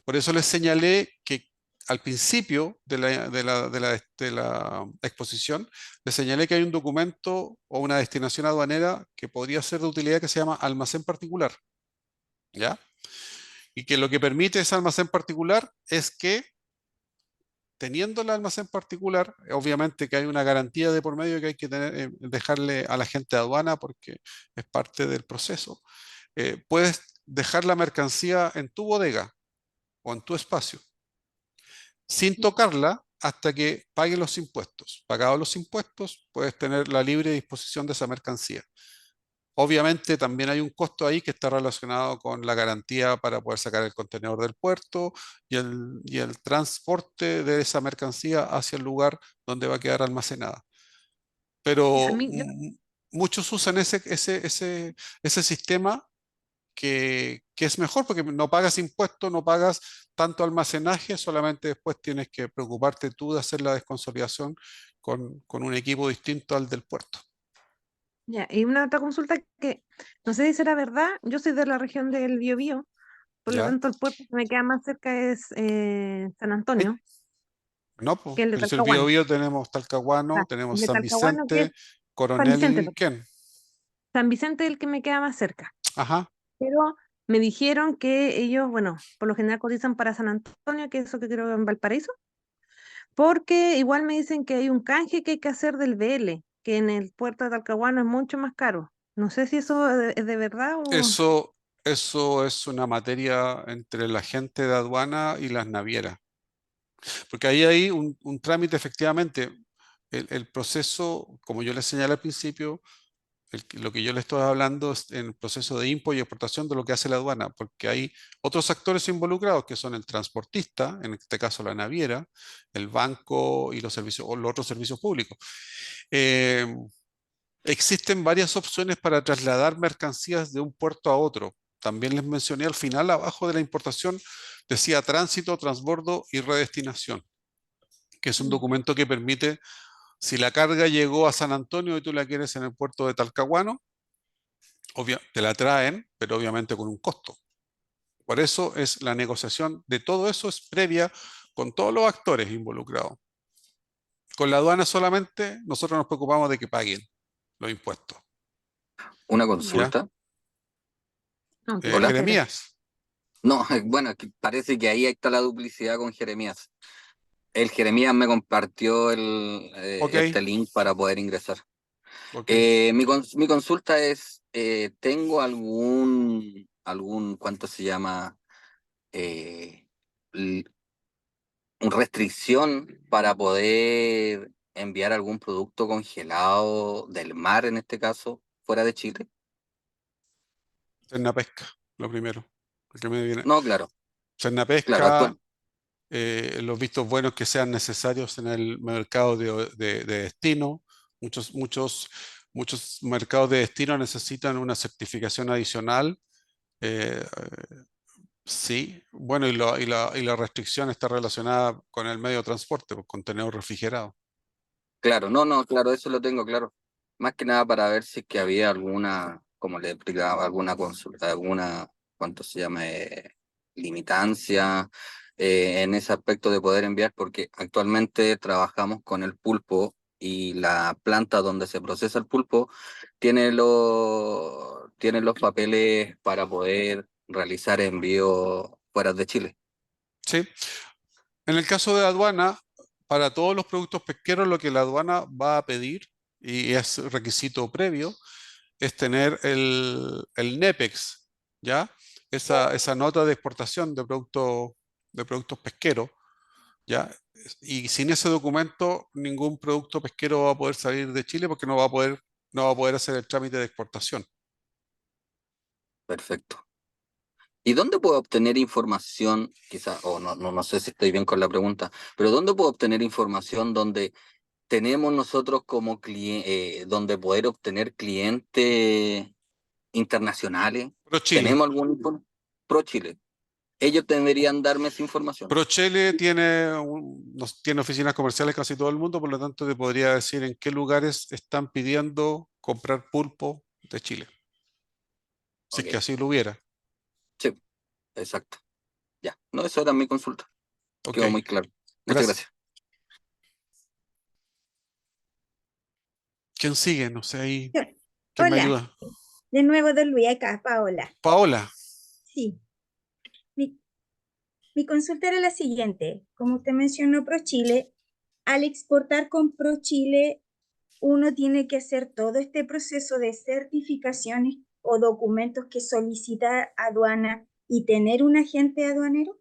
[SPEAKER 4] Por eso les señalé que al principio de la exposición, le señalé que hay un documento o una destinación aduanera que podría ser de utilidad que se llama almacén particular, ¿ya? Y que lo que permite ese almacén particular es que, teniendo el almacén particular, obviamente que hay una garantía de por medio que hay que dejarle a la gente de aduana porque es parte del proceso. Puedes dejar la mercancía en tu bodega o en tu espacio, sin tocarla hasta que paguen los impuestos. Pagados los impuestos, puedes tener la libre disposición de esa mercancía. Obviamente también hay un costo ahí que está relacionado con la garantía para poder sacar el contenedor del puerto y el transporte de esa mercancía hacia el lugar donde va a quedar almacenada.
[SPEAKER 14] Ya,
[SPEAKER 4] Pero muchos usan ese sistema que es mejor porque no pagas impuestos, no pagas tanto almacenaje, solamente después tienes que preocuparte tú de hacer la desconsolidación con un equipo distinto al del puerto.
[SPEAKER 14] ya, y una otra consulta que no sé si será verdad, yo soy de la región del Biobío, por lo
[SPEAKER 4] ¿Ya?
[SPEAKER 14] tanto el puerto que me queda más cerca es San Antonio,
[SPEAKER 4] No, pues,
[SPEAKER 14] que es el de
[SPEAKER 4] pero si el
[SPEAKER 14] Talcahuano.
[SPEAKER 4] Biobío tenemos Talcahuano,
[SPEAKER 14] Ah, el
[SPEAKER 4] tenemos
[SPEAKER 14] de
[SPEAKER 4] San
[SPEAKER 14] Talcahuano que es
[SPEAKER 4] Vicente,
[SPEAKER 14] San Vicente,
[SPEAKER 4] Coronel
[SPEAKER 14] perdón.
[SPEAKER 4] Ken.
[SPEAKER 14] San Vicente es el que me queda más cerca.
[SPEAKER 4] Ajá.
[SPEAKER 14] Pero me dijeron que ellos, bueno, por lo general cotizan para San Antonio, que es eso que creo que en Valparaíso, porque igual me dicen que hay un canje que hay que hacer del BL, que en el puerto de Talcahuano es mucho más caro. No sé si eso es de verdad o...
[SPEAKER 4] Eso es una materia entre la gente de aduana y las navieras. Porque ahí hay un trámite, efectivamente. El proceso, como yo les señalé al principio, lo que yo le estoy hablando es en el proceso de import y exportación de lo que hace la aduana, porque hay otros actores involucrados que son el transportista, en este caso la naviera, el banco y los servicios o los otros servicios públicos. Eh, Existen varias opciones para trasladar mercancías de un puerto a otro. También les mencioné al final, abajo de la importación, decía tránsito, transbordo y redestinación, que es un documento que permite, si la carga llegó a San Antonio y tú la quieres en el puerto de Talcahuano, te la traen, pero obviamente con un costo. Por eso es la negociación de todo eso es previa con todos los actores involucrados. Con la aduana solamente nosotros nos preocupamos de que paguen los impuestos.
[SPEAKER 15] Una
[SPEAKER 14] Ya.
[SPEAKER 15] consulta.
[SPEAKER 14] Ok,
[SPEAKER 15] Hola.
[SPEAKER 14] muchas gracias.
[SPEAKER 4] Jeremías.
[SPEAKER 15] No, bueno, que parece que ahí está la duplicidad con Jeremías. El Jeremías me compartió
[SPEAKER 4] Ok,
[SPEAKER 15] este link para poder ingresar.
[SPEAKER 4] ok.
[SPEAKER 15] Mi consulta es, ¿tengo ¿cuánto se llama? Eh, l- Restricción para poder enviar algún producto congelado del mar, en este caso, fuera de Chile?
[SPEAKER 4] Pesca, lo primero. Lo que me viene.
[SPEAKER 15] No, claro, claro,
[SPEAKER 4] Pesca, los vistos buenos que sean necesarios en el mercado de destino. Muchos mercados de destino necesitan una certificación adicional. eh, sí, bueno, y la restricción está relacionada con el medio de transporte, pues, contenedor refrigerado.
[SPEAKER 15] claro, no, claro, eso lo tengo claro. Más que nada para ver si es que había alguna, como le explicaba, alguna consulta, alguna, ¿cuánto se llama? Limitancia en ese aspecto de poder enviar, porque actualmente trabajamos con el pulpo y la planta donde se procesa el pulpo tiene los papeles para poder realizar envíos fuera de Chile.
[SPEAKER 4] Sí. En el caso de aduana, para todos los productos pesqueros, lo que la aduana va a pedir, y es requisito previo, es tener el NEPEX, ¿ya? Esa nota de exportación de productos pesqueros, ¿ya? Y sin ese documento, ningún producto pesquero va a poder salir de Chile porque no va a poder hacer el trámite de exportación.
[SPEAKER 15] Perfecto. ¿Y dónde puedo obtener información, quizá, o no sé si estoy bien con la pregunta, pero dónde puedo obtener información donde tenemos nosotros como cliente, donde poder obtener clientes internacionales?
[SPEAKER 4] Pro Chile.
[SPEAKER 15] ¿Tenemos pro Chile? Ellos deberían darme esa información.
[SPEAKER 4] ProChile tiene oficinas comerciales casi todo el mundo, por lo tanto te podría decir en qué lugares están pidiendo comprar pulpo de Chile, si es que
[SPEAKER 15] Ok,
[SPEAKER 4] así lo hubiera.
[SPEAKER 15] sí, exacto. Ya, no, eso era mi consulta.
[SPEAKER 4] Ok,
[SPEAKER 15] Quedó muy claro. Muchas
[SPEAKER 4] gracias.
[SPEAKER 15] gracias.
[SPEAKER 4] ¿Quién sigue? No sé ahí. ¿Quién me
[SPEAKER 6] Hola,
[SPEAKER 4] ayuda?
[SPEAKER 6] de nuevo don Luis, acá, Paola.
[SPEAKER 4] Paola.
[SPEAKER 6] Sí, mi, mi consulta era la siguiente. Como usted mencionó ProChile, al exportar con ProChile, uno tiene que hacer todo este proceso de certificaciones o documentos que solicita aduana y tener un agente aduanero.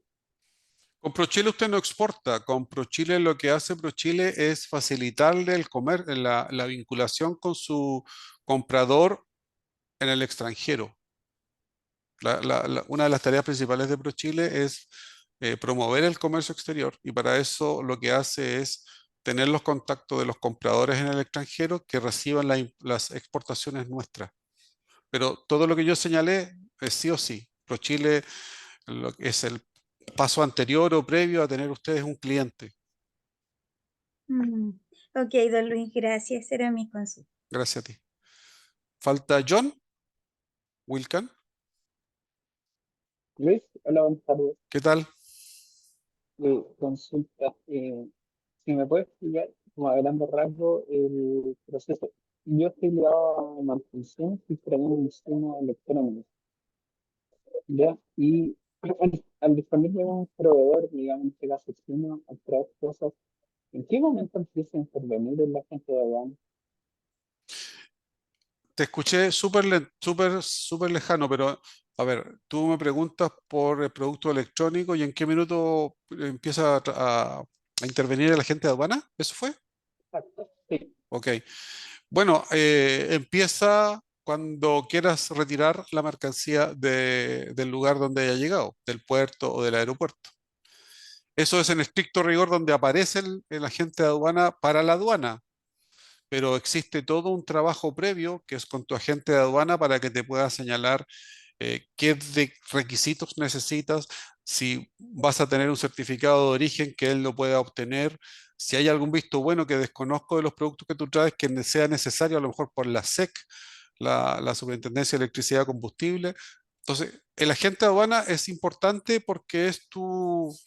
[SPEAKER 4] Con ProChile usted no exporta. Con ProChile lo que hace ProChile es facilitarle la vinculación con su comprador en el extranjero. Una de las tareas principales de ProChile es promover el comercio exterior y para eso lo que hace es tener los contactos de los compradores en el extranjero que reciban las exportaciones nuestras. Pero todo lo que yo señalé es sí o sí. ProChile es el paso anterior o previo a tener ustedes un cliente.
[SPEAKER 6] Ok, don Luis, gracias. Era mi consulta.
[SPEAKER 4] Gracias a ti. Falta John Wilkan.
[SPEAKER 16] Luis, hola, buenas tardes.
[SPEAKER 4] ¿Qué tal?
[SPEAKER 16] Consulta, si me puedes explicar, como a grandes rasgos, el proceso. Yo estoy ligado a mantención y trayendo insumos electrónicos, ¿ya? Y al disponer de un proveedor, digamos, en este caso chino, al traer cosas, ¿en qué momento empieza a intervenir el agente de aduana?
[SPEAKER 4] Te escuché súper lejano, pero a ver, tú me preguntas por el producto electrónico y en qué minuto empieza a intervenir el agente de aduana. ¿Eso fue?
[SPEAKER 16] Exacto, sí.
[SPEAKER 4] Ok. Bueno, empieza cuando quieras retirar la mercancía del lugar donde haya llegado, del puerto o del aeropuerto. Eso es en estricto rigor donde aparece el agente de aduana para la aduana, pero existe todo un trabajo previo que es con tu agente de aduana para que te pueda señalar qué requisitos necesitas, si vas a tener un certificado de origen que él lo pueda obtener, si hay algún visto bueno que desconozco de los productos que tú traes que sea necesario, a lo mejor por la SEC, la Superintendencia de Electricidad y Combustible. Entonces, el agente de aduana es importante porque es tu,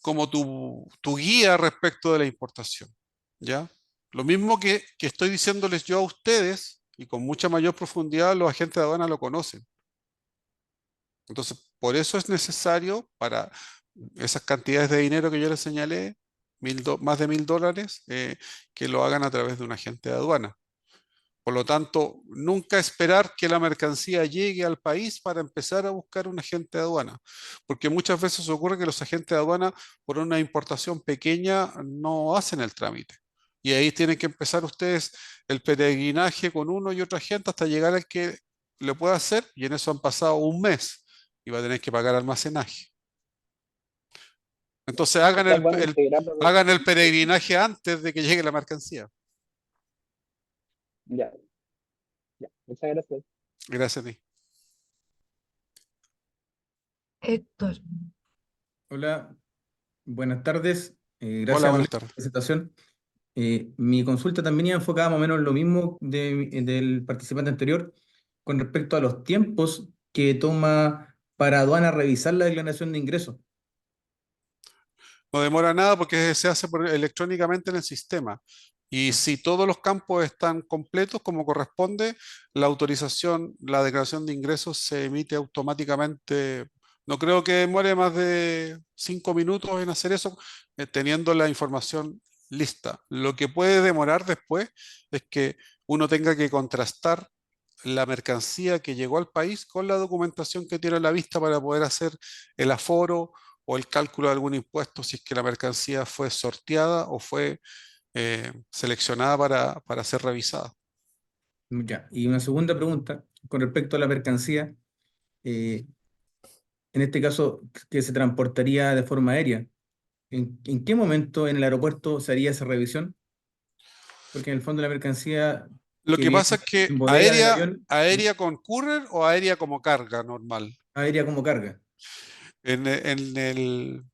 [SPEAKER 4] como tu guía respecto de la importación, ¿ya? Lo mismo que estoy diciéndoles yo a ustedes, y con mucha mayor profundidad los agentes de aduana lo conocen. Entonces, por eso es necesario para esas cantidades de dinero que yo les señalé, más de $1000, que lo hagan a través de un agente de aduana. Por lo tanto, nunca esperar que la mercancía llegue al país para empezar a buscar un agente de aduana, porque muchas veces ocurre que los agentes de aduana, por una importación pequeña, no hacen el trámite. Y ahí tienen que empezar ustedes el peregrinaje con uno y otro agente hasta llegar al que le pueda hacer, y en eso han pasado un mes y va a tener que pagar almacenaje. Entonces
[SPEAKER 16] O sea, es bueno integrarlo.
[SPEAKER 4] hagan el peregrinaje antes de que llegue la mercancía.
[SPEAKER 16] Ya, ya, muchas gracias.
[SPEAKER 4] Gracias a ti.
[SPEAKER 5] Héctor.
[SPEAKER 9] Hola, buenas tardes.
[SPEAKER 4] Hola,
[SPEAKER 9] Gracias, don
[SPEAKER 4] buenas
[SPEAKER 9] Luis, por la
[SPEAKER 4] tardes.
[SPEAKER 9] presentación. Mi consulta también iba enfocada más o menos en lo mismo del participante anterior con respecto a los tiempos que toma para aduana revisar la declaración de ingresos.
[SPEAKER 4] No demora nada porque se hace electrónicamente en el sistema. Y si todos los campos están completos como corresponde, la autorización, la declaración de ingresos se emite automáticamente. No creo que demore más de 5 minutos en hacer eso, teniendo la información lista. Lo que puede demorar después es que uno tenga que contrastar la mercancía que llegó al país con la documentación que tiene a la vista para poder hacer el aforo o el cálculo de algún impuesto si es que la mercancía fue sorteada o fue seleccionada para ser revisada.
[SPEAKER 9] Ya. Y una segunda pregunta con respecto a la mercancía, eh, en este caso que se transportaría de forma aérea. ¿En qué momento en el aeropuerto se haría esa revisión? Porque en el fondo la mercancía
[SPEAKER 4] Lo
[SPEAKER 9] que
[SPEAKER 4] que
[SPEAKER 9] viene
[SPEAKER 4] pasa es que
[SPEAKER 9] en bodega del
[SPEAKER 4] aérea,
[SPEAKER 9] avión,
[SPEAKER 4] aérea con courier o aérea como carga normal.
[SPEAKER 9] aérea como carga.
[SPEAKER 4] En el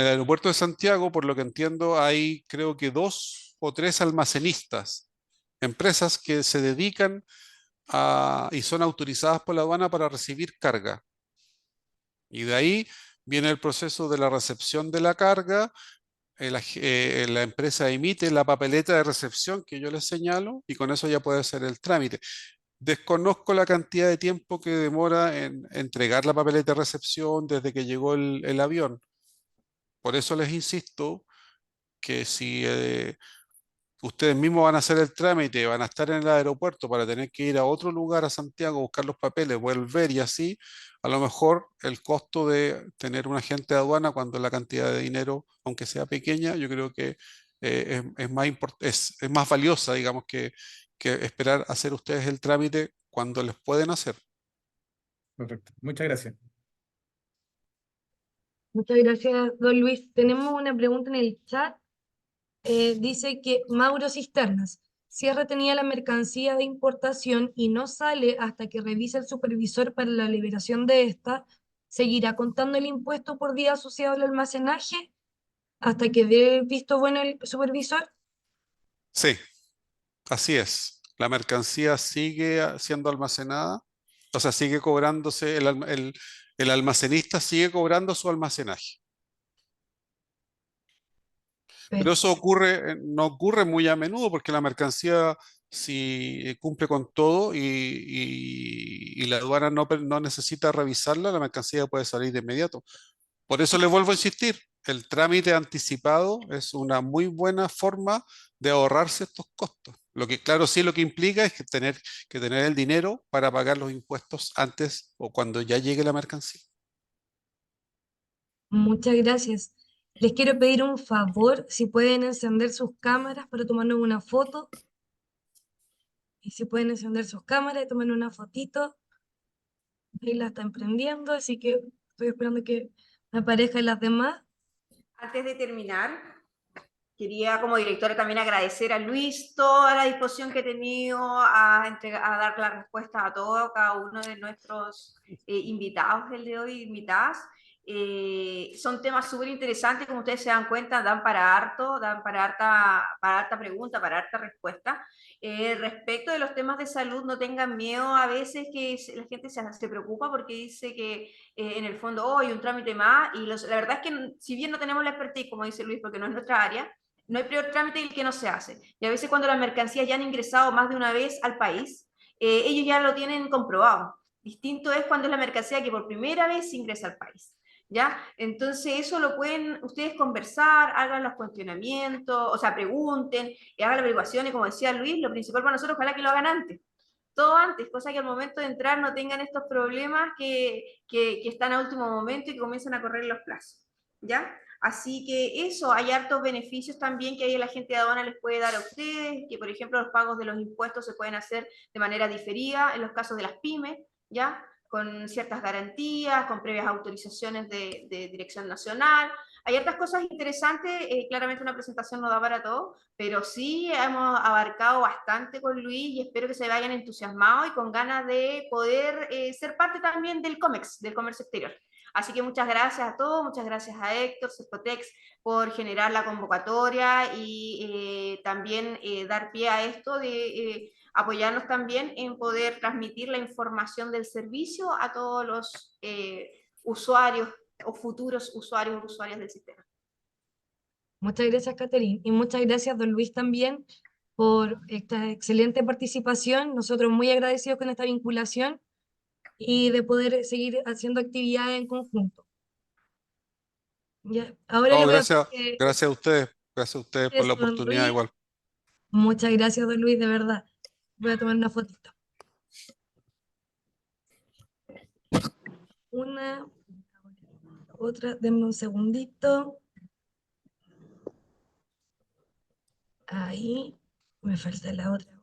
[SPEAKER 4] aeropuerto de Santiago, por lo que entiendo, hay creo que 2 o 3 almacenistas, empresas que se dedican y son autorizadas por la aduana para recibir carga. Y de ahí viene el proceso de la recepción de la carga, la empresa emite la papeleta de recepción que yo les señalo y con eso ya puede ser el trámite. Desconozco la cantidad de tiempo que demora en entregar la papeleta de recepción desde que llegó el avión. Por eso les insisto que si ustedes mismos van a hacer el trámite, van a estar en el aeropuerto para tener que ir a otro lugar, a Santiago, a buscar los papeles, volver y así, a lo mejor el costo de tener un agente de aduana cuando la cantidad de dinero, aunque sea pequeña, yo creo que es más valiosa, digamos, que esperar hacer ustedes el trámite cuando les pueden hacer.
[SPEAKER 9] Perfecto. Muchas gracias.
[SPEAKER 5] Muchas gracias, don Luis. Tenemos una pregunta en el chat. Dice que Mauro Cisternas, si es retenida la mercancía de importación y no sale hasta que revise el supervisor para la liberación de esta, ¿seguirá contando el impuesto por día asociado al almacenaje hasta que dé visto bueno el supervisor?
[SPEAKER 4] Sí, así es. La mercancía sigue siendo almacenada, o sea, sigue cobrándose, el almacenista sigue cobrando su almacenaje. Pero eso no ocurre muy a menudo porque la mercancía si cumple con todo y la aduana no necesita revisarla, la mercancía puede salir de inmediato. Por eso les vuelvo a insistir, el trámite anticipado es una muy buena forma de ahorrarse estos costos. Lo que, claro, sí lo que implica es que tener el dinero para pagar los impuestos antes o cuando ya llegue la mercancía.
[SPEAKER 5] Muchas gracias. Les quiero pedir un favor, si pueden encender sus cámaras para tomarnos una foto. Y si pueden encender sus cámaras y tomar una fotito. Ahí la están prendiendo, así que estoy esperando que me aparezcan las demás.
[SPEAKER 1] Antes de terminar, quería como directora también agradecer a Luis toda la disposición que ha tenido a dar la respuesta a todo, cada uno de nuestros invitados del de hoy, invitadas. Son temas súper interesantes, como ustedes se dan cuenta, dan para harta pregunta, para harta respuesta. Respecto de los temas de salud, no tengan miedo a veces que la gente se preocupa porque dice que en el fondo, oh, hay un trámite más, y la verdad es que si bien no tenemos la expertise, como dice Luis, porque no es nuestra área, no hay peor trámite que no se hace. Y a veces cuando las mercancías ya han ingresado más de una vez al país, ellos ya lo tienen comprobado. Distinto es cuando es la mercancía que por primera vez ingresa al país. ¿Ya? Entonces eso lo pueden ustedes conversar, hagan los cuestionamientos, o sea, pregunten, hagan la averiguación y como decía Luis, lo principal para nosotros, ojalá que lo hagan antes. Todo antes, cosa que al momento de entrar no tengan estos problemas que están a último momento y que comienzan a correr los plazos. ¿Ya? Así que eso, hay hartos beneficios también que ahí la gente de aduana les puede dar a ustedes, que por ejemplo los pagos de los impuestos se pueden hacer de manera diferida en los casos de las pymes, ¿ya? Con ciertas garantías, con previas autorizaciones de dirección nacional. Hay otras cosas interesantes, claramente una presentación no da para todo, pero sí hemos abarcado bastante con Luis y espero que se vayan entusiasmados y con ganas de poder ser parte también del COMEX, del comercio exterior. Así que muchas gracias a todos, muchas gracias a Héctor, Cefotex, por generar la convocatoria y también dar pie a esto de apoyarnos también en poder transmitir la información del servicio a todos los usuarios o futuros usuarios o usuarias del sistema.
[SPEAKER 5] Muchas gracias, Catherine, y muchas gracias, don Luis, también por esta excelente participación. Nosotros muy agradecidos con esta vinculación y de poder seguir haciendo actividades en conjunto. Ya, ahora
[SPEAKER 4] No,
[SPEAKER 5] le voy
[SPEAKER 4] gracias a ustedes por la oportunidad igual.
[SPEAKER 5] Muchas gracias, don Luis, de verdad. Voy a tomar una fotito. Una, otra, denme un segundito. Ahí, me falta la otra.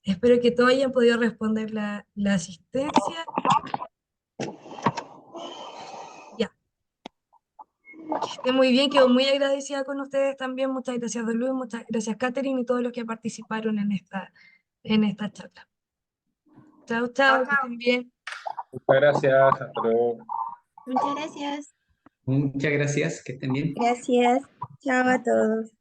[SPEAKER 5] Espero que todos hayan podido responder la asistencia. Ya. Que esté muy bien, quedo muy agradecida con ustedes también. Muchas gracias, don Luis, muchas gracias, Catherine, y todos los que participaron en esta charla. Chao, chao, que estén bien.
[SPEAKER 9] Muchas gracias. Hasta luego.
[SPEAKER 6] Muchas gracias.
[SPEAKER 13] Muchas gracias, que estén bien.
[SPEAKER 6] Gracias. Chao a todos.